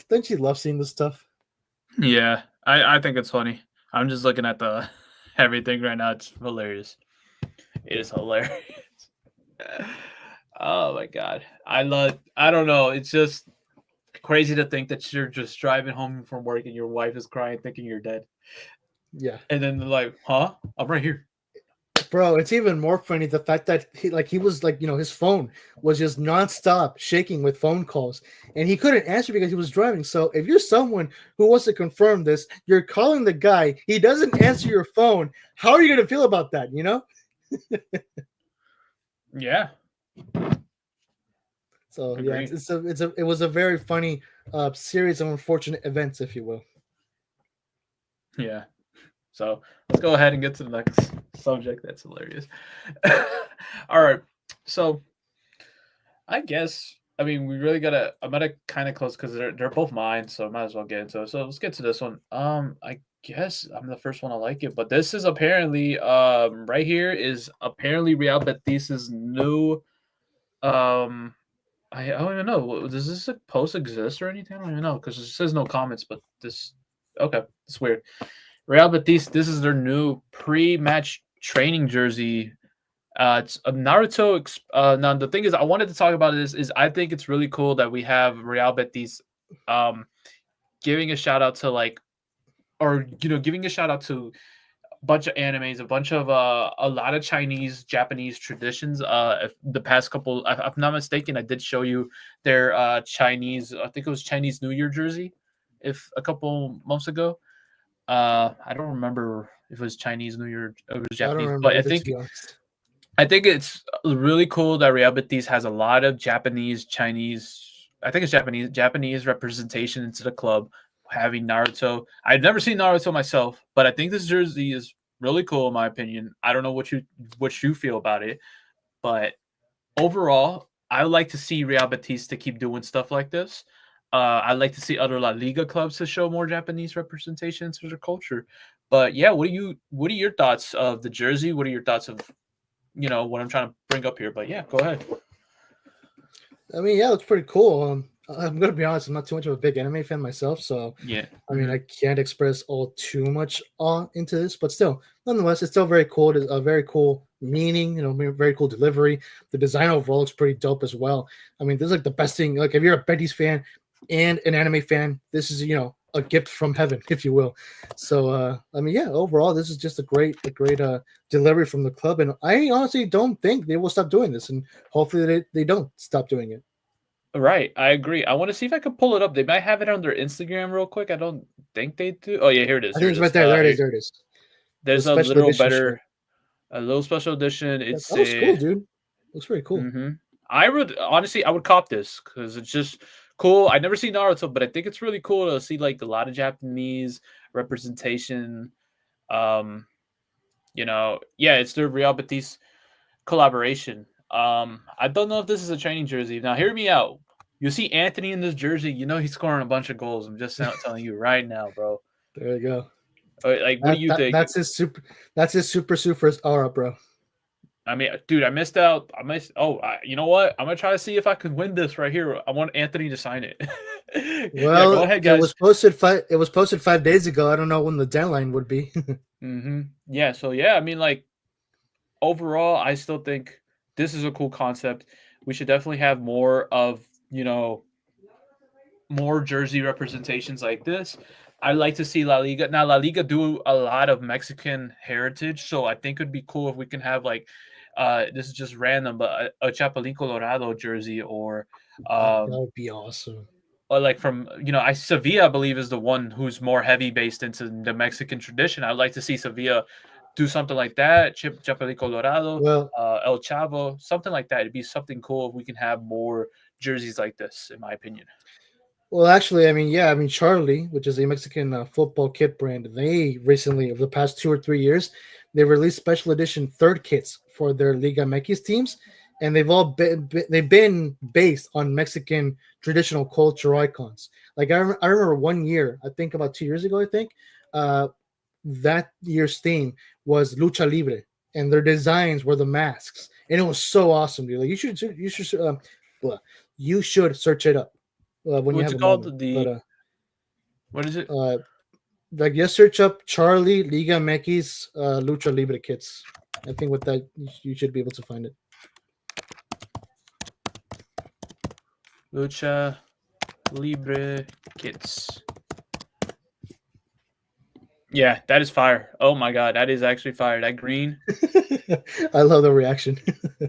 Don't you love seeing this stuff? Yeah, I think it's funny. I'm just looking at the everything right now. It's hilarious. It is hilarious. Oh my god. I don't know. It's just crazy to think that you're just driving home from work and your wife is crying thinking you're dead. Yeah. And then they're like, huh? I'm right here. Bro, it's even more funny the fact that he was his phone was just nonstop shaking with phone calls and he couldn't answer because he was driving. So if you're someone who wants to confirm this, you're calling the guy, he doesn't answer your phone. How are you going to feel about that, Yeah. So agreed. Yeah, it was a very funny series of unfortunate events, if you will. Yeah. So let's go ahead and get to the next subject. That's hilarious. All right. So I guess, I mean, we really I'm gonna kind of close because they're both mine, so I might as well get into it. So let's get to this one. I guess I'm the first one to like it, but this is apparently right here is apparently Real Betis's new I don't even know. Does this post exist or anything? I don't even know because it says no comments. But this, okay, it's weird. Real Betis. This is their new pre-match training jersey. It's a Naruto. Now the thing is, I wanted to talk about this. Is I think it's really cool that we have Real Betis, giving a shout out to like, or giving a shout out to bunch of animes, a bunch of a lot of Chinese, Japanese traditions. If the past couple, if I'm not mistaken, I did show you their Chinese. I think it was Chinese New Year jersey, if a couple months ago. I don't remember if it was Chinese New Year or it was I don't Japanese, remember but either, to be honest. I think it's really cool that Real Betis has a lot of Japanese, Chinese. I think it's Japanese representation into the club. Having Naruto, I've never seen Naruto myself, but I think this jersey is really cool in my opinion. I don't know what you feel about it, but overall, I would like to see Real Betis to keep doing stuff like this. I'd like to see other La Liga clubs to show more Japanese representation into their culture. But yeah, what are your thoughts of the jersey? What are your thoughts of what I'm trying to bring up here? But yeah, go ahead. I mean, yeah, it's pretty cool. I'm gonna be honest, I'm not too much of a big anime fan myself, so Yeah. I mean, I can't express all too much into this, but still, nonetheless, it's still very cool. It's a very cool meaning, very cool delivery. The design overall looks pretty dope as well. I mean, this is like the best thing. Like, if you're a Betis fan and an anime fan, this is a gift from heaven, if you will. So, I mean, yeah, overall, this is just a great delivery from the club, and I honestly don't think they will stop doing this, and hopefully they don't stop doing it. Right, I agree. I want to see if I can pull it up. They might have it on their Instagram real quick. I don't think they do. Oh yeah, here it is. I Here think it it's right is. there. There it is. There it is. The There's a special little edition shirt. better, a little special edition. Yeah, It's that looks a. cool, dude. Looks pretty cool. I would honestly, I would cop this because it's just cool. I never seen Naruto, but I think it's really cool to see like a lot of Japanese representation. Um, yeah, it's their Real Betis collaboration. I don't know if this is a training jersey. Now, hear me out. You see Anthony in this jersey, he's scoring a bunch of goals. I'm just telling you right now, bro. There you go. Like, what do you think? That's his super. That's his super aura, bro. I mean, dude, I missed out. Oh, you know what? I'm gonna try to see if I can win this right here. I want Anthony to sign it. Yeah, Well, go ahead, guys. It was posted 5 days ago. I don't know when the deadline would be. Yeah. So yeah, I mean, like overall, I still think this is a cool concept. We should definitely have more of more jersey representations like this. I like to see La Liga. Now, La Liga do a lot of Mexican heritage, so I think it'd be cool if we can have like, this is just random, but a Chapulín Colorado jersey or That would be awesome. like from I Sevilla, I believe, is the one who's more heavy based into the Mexican tradition. I'd like to see Sevilla do something like that. Chapulín Colorado, Well, El Chavo, something like that. It'd be something cool if we can have more jerseys like this, in my opinion. Well, actually, I mean, yeah, I mean, Charlie, which is a Mexican football kit brand, they recently, over the past 2 or 3 years, they released special edition third kits for their Liga MX teams, and they've been based on Mexican traditional culture icons. Like I remember one year, I think about 2 years ago, I think, that year's theme was lucha libre, and their designs were the masks, and it was so awesome, dude. Like you should search it up when you What's have it a called? moment. What is it? Like just search up Charlie Liga MX Lucha Libre kits. I think with that you should be able to find it. Lucha Libre kits. Yeah, that is fire. Oh my god, that is actually fire. That green. I love the reaction.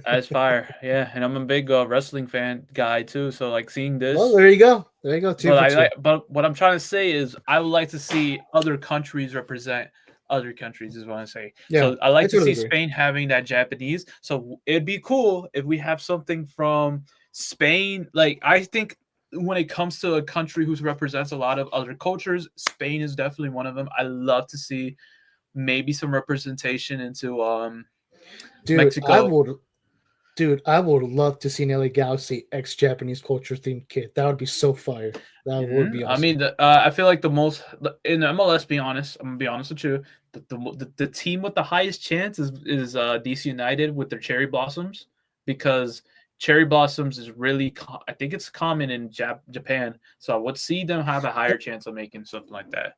That's fire. Yeah, and I'm a big wrestling fan guy too. So like seeing this. Well, there you go. There you go. But what I'm trying to say is I would like to see other countries represent other countries. Is what I say. Yeah, so I like to see agree. Spain having that Japanese. So it'd be cool if we have something from Spain. Like I think when it comes to a country who represents a lot of other cultures, Spain is definitely one of them. I love to see maybe some representation into Dude, Mexico. I would Dude, I would love to see an LA Galaxy ex-Japanese culture themed kit. That would be so fire. That would be I awesome. mean, I feel like in MLS. Be honest, I'm gonna be honest with you. The team with the highest chance is DC United with their cherry blossoms, because cherry blossoms is really I think it's common in Japan. So I would see them have a higher chance of making something like that.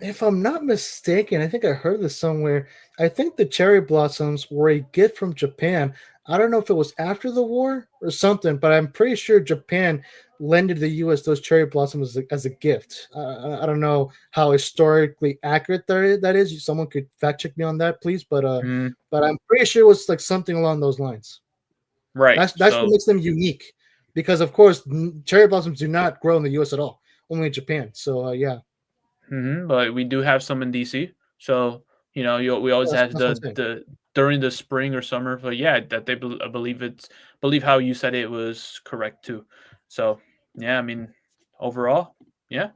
If I'm not mistaken, I think I heard this somewhere. I think the cherry blossoms were a gift from Japan. I don't know if it was after the war or something, but I'm pretty sure Japan lended the U.S. those cherry blossoms as a gift. I don't know how historically accurate that is. Someone could fact check me on that, please. But I'm pretty sure it was like something along those lines. Right. That's what makes them unique, because of course cherry blossoms do not grow in the U.S. at all, only in Japan. So yeah. But we do have some in DC. So we always have That's what I'm saying. the during the spring or summer. But yeah, that I believe how you said it was correct too. So yeah, I mean, overall, yeah.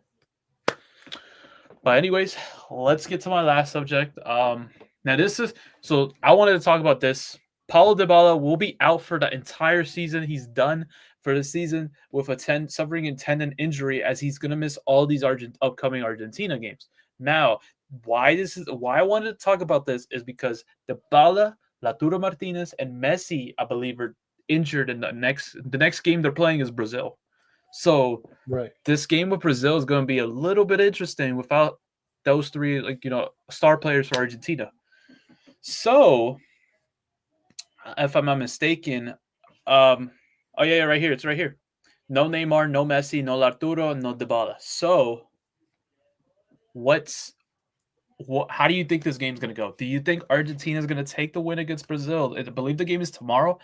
But anyways, let's get to my last subject. Now this is so I wanted to talk about this. Paulo Dybala will be out for the entire season. He's done for the season with suffering a tendon injury, as he's going to miss all these upcoming Argentina games. Now, why I wanted to talk about this is because Dybala, Lautaro Martinez, and Messi, I believe, are injured in the next game they're playing is Brazil. So Right. this game with Brazil is going to be a little bit interesting without those three, star players for Argentina. So, if I'm not mistaken, oh yeah, right here, it's right here. No Neymar, no Messi, no Lautaro, no Dybala. So, how do you think this game's going to go? Do you think Argentina is going to take the win against Brazil? I believe the game is tomorrow.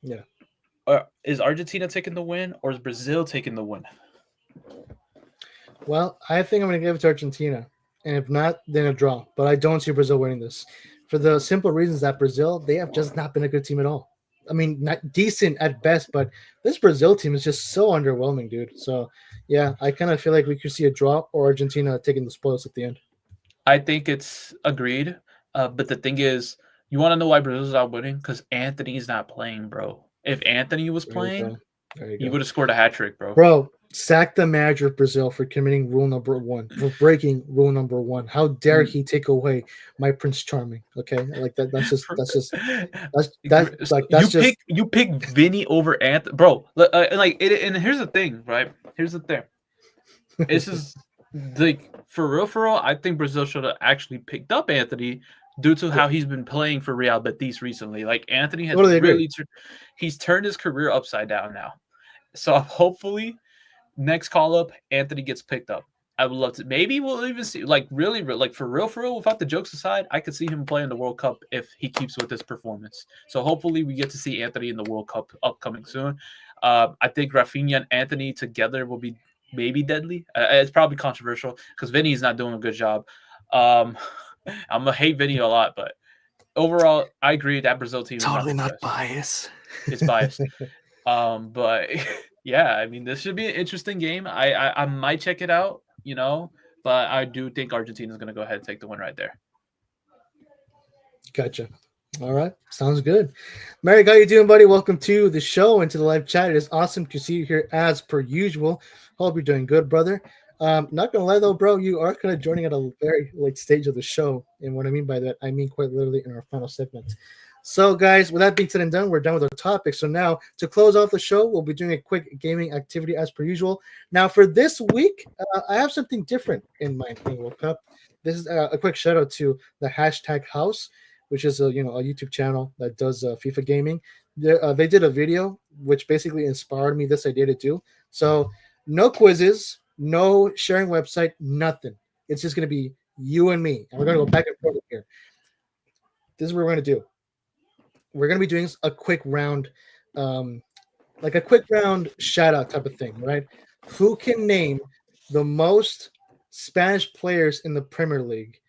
Yeah. Is Argentina taking the win, or is Brazil taking the win? Well, I think I'm going to give it to Argentina, and if not, then a draw. But I don't see Brazil winning this, for the simple reasons that Brazil, they have just not been a good team at all. I mean, not decent at best, but this Brazil team is just so underwhelming, dude. So, yeah, I kind of feel like we could see a draw or Argentina taking the spoils at the end. I think it's agreed. But the thing is, you want to know why Brazil's out winning? Because Anthony's not playing, bro. If Anthony was playing, he would have scored a hat trick, bro. Bro, sack the manager of Brazil for committing rule number 1, for breaking rule number 1. How dare he take away my Prince Charming? Okay, like that. You pick Vinny over Anthony, bro. And here's the thing, right? Here's the thing. This is for real. I think Brazil should have actually picked up Anthony due to how he's been playing for Real Betis recently. Like, Anthony has he's turned his career upside down now. So hopefully, next call up, Anthony gets picked up. I would love to. Maybe we'll even see, for real, without the jokes aside, I could see him play in the World Cup if he keeps with his performance. So hopefully we get to see Anthony in the World Cup upcoming soon. I think Rafinha and Anthony together will be maybe deadly. It's probably controversial because Vinny's not doing a good job. I'm going to hate Vinny a lot, but overall, I agree that Brazil team is totally not biased. It's biased. But yeah, I mean, this should be an interesting game. I might check it out, but I do think Argentina is going to go ahead and take the win right there. Gotcha. All right. Sounds good. Merrick, how you doing, buddy? Welcome to the show and to the live chat. It is awesome to see you here as per usual. Hope you're doing good, brother. Not gonna lie though, bro, you are kind of joining at a very late stage of the show. And what I mean by that, I mean quite literally in our final segment. So, guys, with that being said and done, we're done with our topic. So now, to close off the show, we'll be doing a quick gaming activity as per usual. Now, for this week, I have something different in mind in World Cup. This is a quick shout out to the hashtag House, which is a YouTube channel that does FIFA gaming. They did a video which basically inspired me this idea to do. So, no quizzes, no sharing website, nothing. It's just going to be you and me, and we're going to go back and forth here. This is what we're going to do. We're going to be doing a quick round, like a quick round shout out type of thing, right? Who can name the most Spanish players in the Premier League?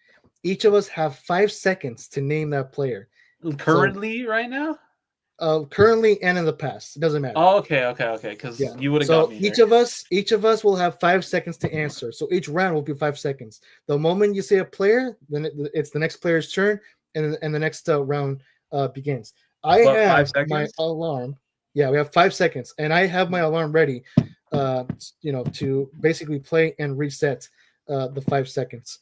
Each of us have 5 seconds to name that player. Currently, right now? Currently and in the past. It doesn't matter. Oh, okay. Because you would have got me. Each of us will have 5 seconds to answer. So each round will be 5 seconds. The moment you say a player, then it's the next player's turn, and the next round begins. I What, 5 have seconds? my alarm. Yeah, we have 5 seconds, and I have my alarm ready. To basically play and reset the 5 seconds.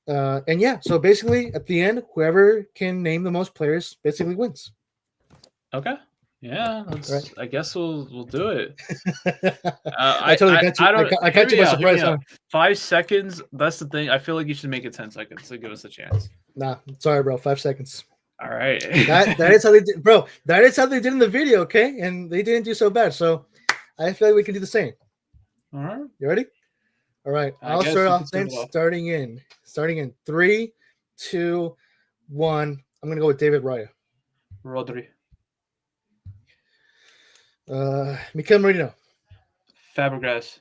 And yeah, so basically at the end, whoever can name the most players basically wins. Okay. Yeah, Right. I guess we'll do it. I totally got you. I don't. I got you by surprise, huh? 5 seconds. That's the thing. I feel like you should make it 10 seconds to give us a chance. Nah, sorry, bro. 5 seconds. All right. that is how they did, bro. That is how they did in the video, okay? And they didn't do so bad. So I feel like we can do the same. All right. You ready? All right. I'll guess start you off can start then. it off. Starting in 3, 2, 1. I'm gonna go with David Raya. Rodri. Mikel Merino. Fabregas.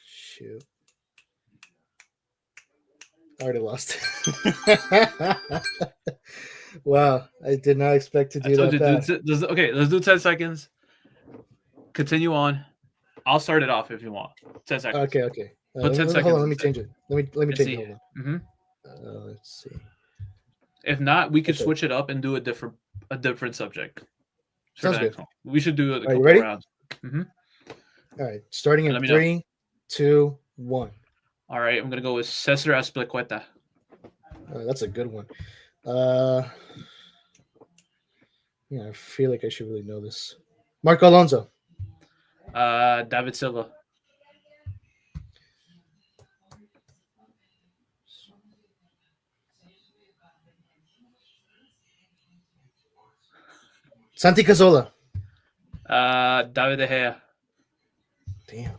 Shoot. I already lost. Wow, I did not expect to do that. Okay, let's do 10 seconds. Continue on. I'll start it off if you want. 10 seconds. Okay. Put 10 seconds. Hold on, let me change it. Let me change it. Hold on. Mm-hmm. Let's see. If not, we could switch it up and do a different subject. Sounds good. We should do it a couple ready? rounds. Mm-hmm. All right, starting in 3, 2, 1. All right, I'm gonna go with Cesar Azpilicueta. That's a good one. Yeah, I feel like I should really know this. Marco Alonso. David Silva. Santi Cazorla. David De Gea. Damn.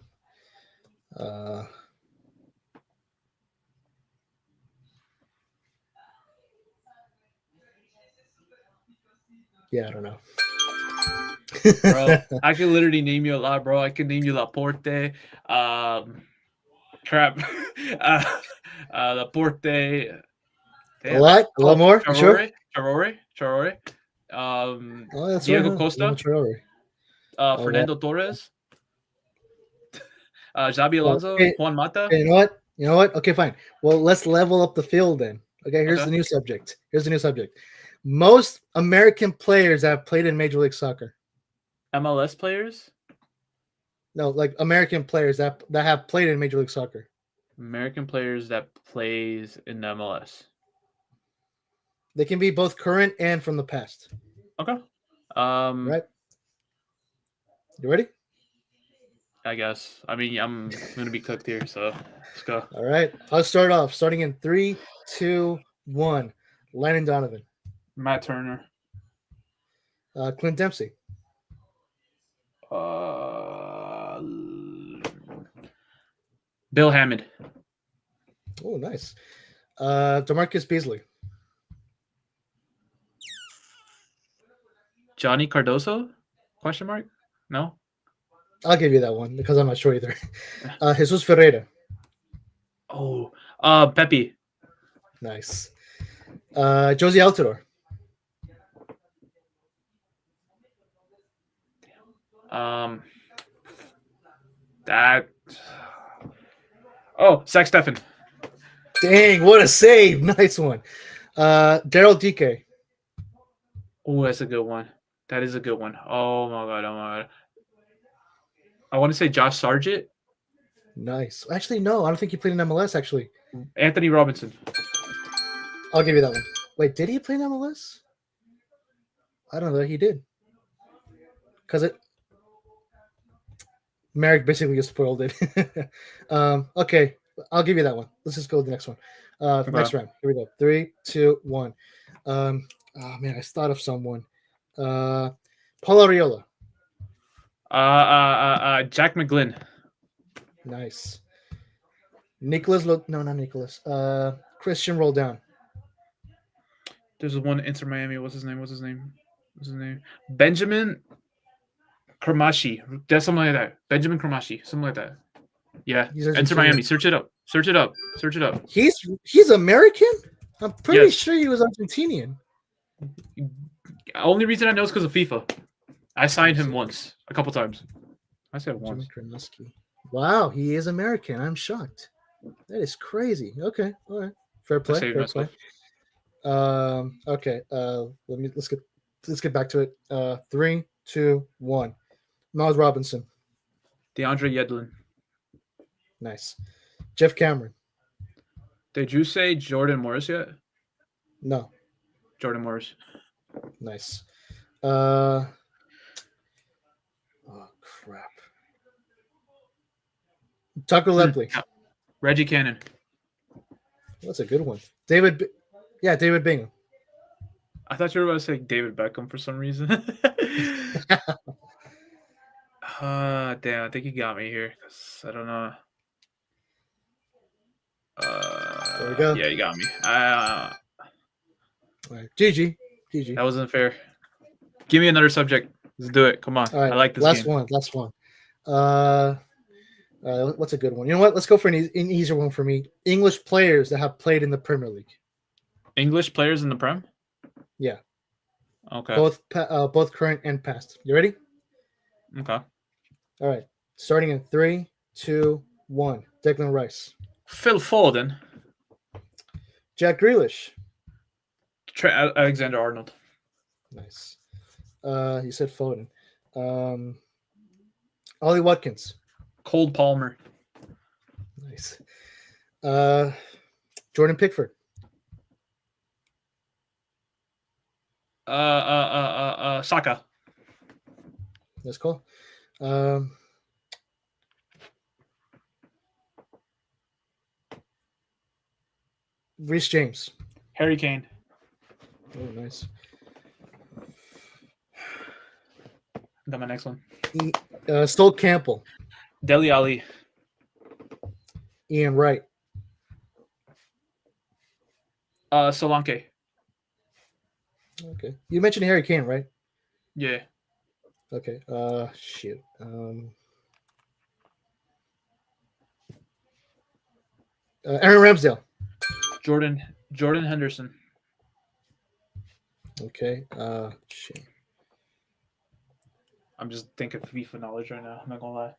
Yeah, I don't know. Bro, I can literally name you a lot, bro. I can name you Laporte. Crap. Laporte. Damn. A lot more. Traore. That's Diego right, Costa. Traore. Fernando Torres. Xabi Alonso. Okay. Juan Mata. Okay, you know what? Okay, fine. Well, let's level up the field then. Okay, here's the new subject. Most American players that have played in Major League Soccer. MLS players? No, like American players that have played in Major League Soccer. American players that plays in the MLS. They can be both current and from the past. Okay. Right. You ready? I guess. I mean, I'm gonna be cooked here, so let's go. All right. I'll start off. Starting in 3, 2, 1. Landon Donovan. Matt Turner. Clint Dempsey. Bill Hammond. Oh, nice. DeMarcus Beasley. Johnny Cardoso? Question mark? No? I'll give you that one because I'm not sure either. Jesus Ferreira. Oh, Pepe. Nice. Josie Altidore. Zach Steffen. Dang, what a save. Nice one. Daryl DK. Oh, that's a good one. That is a good one. Oh my god. I want to say Josh Sargent. Nice. Actually, no, I don't think he played in MLS, actually. Anthony Robinson. I'll give you that one. Wait, did he play in MLS? I don't know. He did. Because Merrick basically just spoiled it. Okay, I'll give you that one. Let's just go to the next one. Next round. Here we go. 3, 2, 1. Oh man, I thought of someone. Paul Arriola. Jack McGlynn. Nice. No, not Nicholas. Christian Roldan. There's one Inter Miami. What's his name? Benjamin Kramashi. That's something like that. Benjamin Kramashi. Something like that. Yeah. Inter Miami. Search it up. He's American? I'm pretty sure he was Argentinian. Only reason I know is because of FIFA. I signed him once. A couple times. I said once. Wow, he is American. I'm shocked. That is crazy. Okay. All right. Fair play. Okay. Let's get back to it. 3, 2, 1. Miles Robinson. DeAndre Yedlin. Nice. Jeff Cameron. Did you say Jordan Morris yet? No. Jordan Morris. Nice. Oh crap. Tucker Lepley. Reggie Cannon. That's a good one. David Bingham. I thought you were about to say David Beckham for some reason. Damn, I think you got me here because I don't know. There we go. Yeah, you got me. All right. GG. That wasn't fair. Give me another subject. Let's do it. Come on. All right. I like this last game. Last one. What's a good one? You know what? Let's go for an easier one for me. English players that have played in the Premier League. English players in the Prem? Yeah. Okay. Both current and past. You ready? Okay. All right. Starting in 3, 2, 1. Declan Rice. Phil Foden. Jack Grealish. Alexander Arnold. Nice. You said Foden. Ollie Watkins. Cole Palmer. Nice. Jordan Pickford. Saka. That's cool. Reece James. Harry Kane. Oh, nice. Got my next one. Stoke Campbell. Dele Alli. Ian Wright. Solanke. Okay. You mentioned Harry Kane, right? Yeah. Okay. Shoot. Aaron Ramsdale. Jordan Henderson. Okay. Shit. I'm just thinking FIFA knowledge right now. I'm not gonna lie.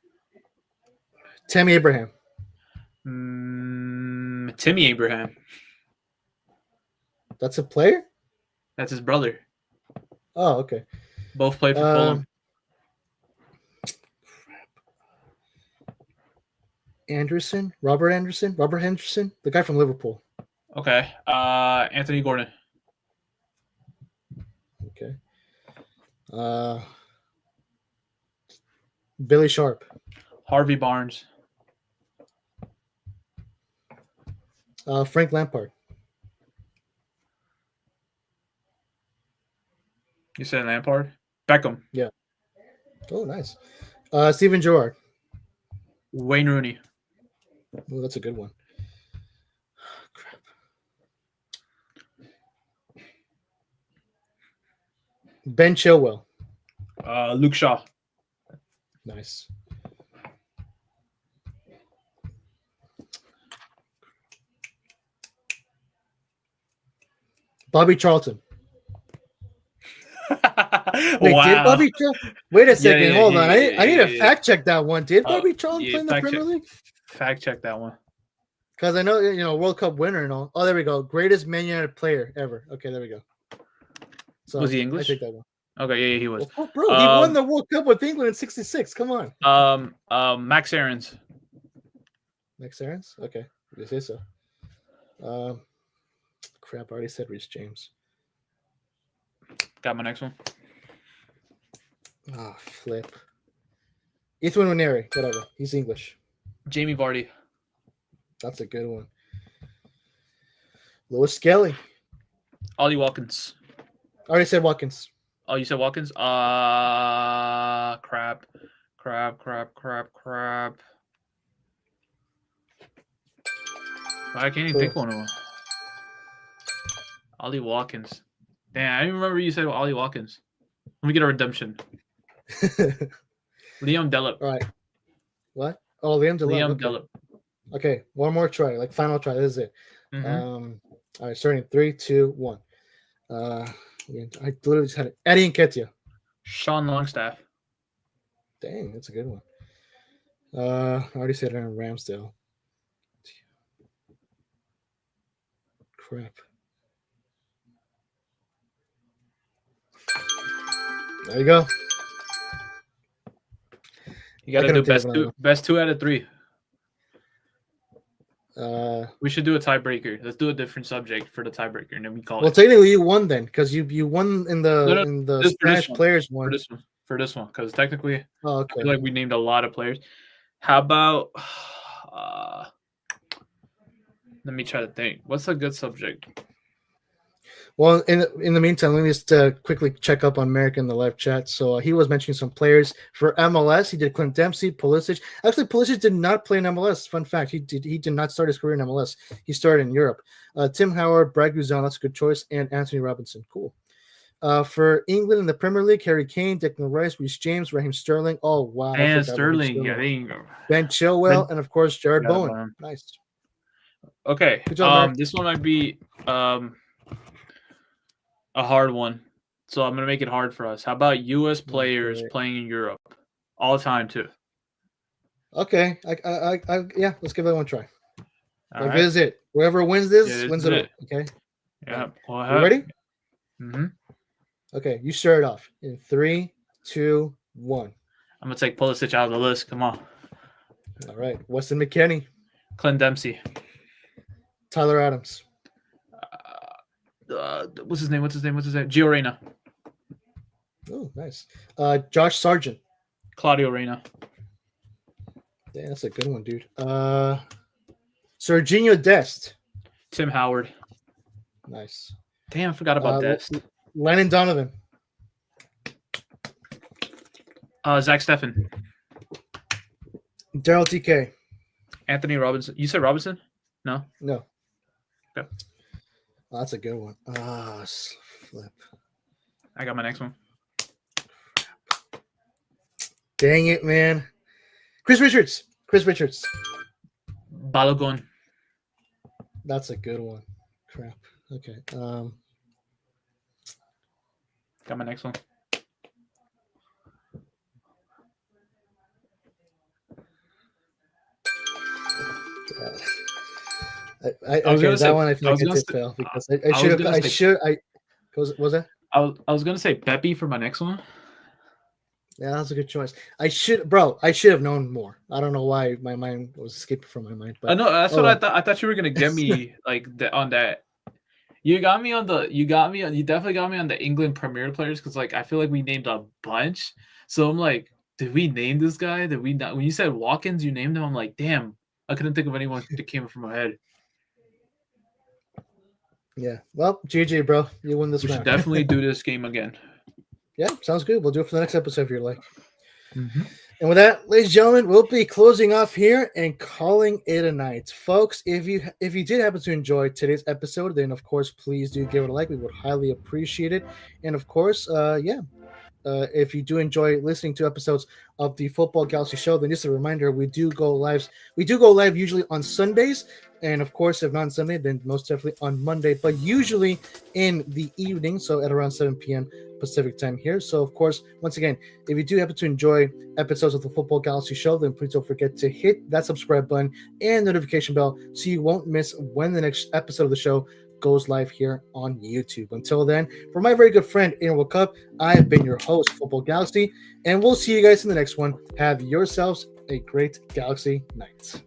Tammy Abraham. Timmy Abraham. That's a player? That's his brother. Oh, okay. Both played for Fulham. Robert Henderson, the guy from Liverpool. Okay. Anthony Gordon. Okay. Billy Sharp. Harvey Barnes. Frank Lampard. You said Lampard? Beckham. Yeah. Oh, nice. Steven Gerrard. Wayne Rooney. Oh, that's a good one. Crap. Ben Chilwell. Luke Shaw. Nice. Bobby Charlton. Wait, wow. did Bobby Charlton? Wait a second. Hold on. I need to fact check that one. Did Bobby Charlton play in the Premier League? Fact check that one. Because I know, World Cup winner and all. Oh, there we go. Greatest Man United player ever. Okay, there we go. So was he English? I take that one. Okay, yeah, he was. Well, bro, he won the World Cup with England in '66. Come on. Max Aarons. Max Aarons? Okay, you say so. Crap, I already said Reece James. Got my next one. Ah, flip. Ethan Nwaneri, whatever. He's English. Jamie Vardy. That's a good one. Lewis Skelly. Ollie Watkins. I already said Watkins. Oh, you said Watkins? Crap. I can't even think one of them. Ollie Watkins. Damn, I didn't remember you said Ollie Watkins. Let me get a redemption. Liam Delap. All right. What? Oh, Liam Delap. Okay, one more try. Like final try. This is it. Mm-hmm. All right, starting 3, 2, 1. I literally just had it. Eddie Nketiah. Sean Longstaff. Dang, that's a good one. I already said Aaron Ramsdale. Crap. There you go. You got to do best two out of three. We should do a tiebreaker. Let's do a different subject for the tiebreaker, and then we call it. Well, technically, you won then because you won in the Spanish players one. For this one, because technically, I feel like we named a lot of players. How about? Let me try to think. What's a good subject? Well, in the meantime, let me just quickly check up on Merrick in the live chat. So he was mentioning some players for MLS. He did Clint Dempsey, Pulisic. Actually, Pulisic did not play in MLS. Fun fact: he did not start his career in MLS. He started in Europe. Tim Howard, Brad Guzan, that's a good choice, and Anthony Robinson. Cool. For England in the Premier League, Harry Kane, Declan Rice, Reece James, Raheem Sterling. Oh wow, and Sterling. Yeah, there you go. Ben Chilwell, and of course Jared Bowen. Nice. Okay. Good job, this one might be a hard one, so I'm gonna make it hard for us. How about U.S. players playing in Europe all time too? Okay, yeah, let's give that one a try. Visit whoever wins this wins it all. Okay. Yeah. Well, you ready? Mm-hmm. Okay, you start off in 3, 2, 1. I'm gonna take Pulisic out of the list. Come on. All right, Weston McKennie, Clint Dempsey, Tyler Adams. What's his name? Gio Reyna. Oh, nice. Josh Sargent. Claudio Reyna. Yeah, that's a good one, dude. Serginho Dest. Tim Howard. Nice. Damn, I forgot about Dest. Landon Donovan. Zach Steffen. Daryl TK. Anthony Robinson. You said Robinson? No. Okay. Oh, that's a good one. Flip. I got my next one. Dang it, man. Chris Richards. Balogun. That's a good one. Crap. Okay. Got my next one. I was gonna say that one. I feel like I did fail because I should. Was that? I was gonna say Pepe for my next one. Yeah, that's a good choice. I should have known more. I don't know why my mind was escaping from my mind. But no, that's what I thought. I thought you were gonna get me on that. You definitely got me on the England Premier players because I feel like we named a bunch. So I'm like, did we name this guy? Did we not? When you said Watkins, you named him. I'm like, damn, I couldn't think of anyone that came from my head. Yeah. Well, GG, bro. You win this round. We should definitely do this game again. Yeah, sounds good. We'll do it for the next episode if you're like. Mm-hmm. And with that, ladies and gentlemen, we'll be closing off here and calling it a night. Folks, if you did happen to enjoy today's episode, then of course, please do give it a like. We would highly appreciate it. And of course, if you do enjoy listening to episodes of the Football Galaxy Show, then just a reminder, we do go live usually on Sundays. And of course, if not on Sunday, then most definitely on Monday, but usually in the evening, so at around 7 p.m. Pacific time here. So of course, once again, if you do happen to enjoy episodes of the Football Galaxy Show, then please don't forget to hit that subscribe button and notification bell so you won't miss when the next episode of the show goes live here on YouTube. Until then, for my very good friend Aaron Cup, I have been your host, Football Galaxy, and we'll see you guys in the next one. Have yourselves a great Galaxy night.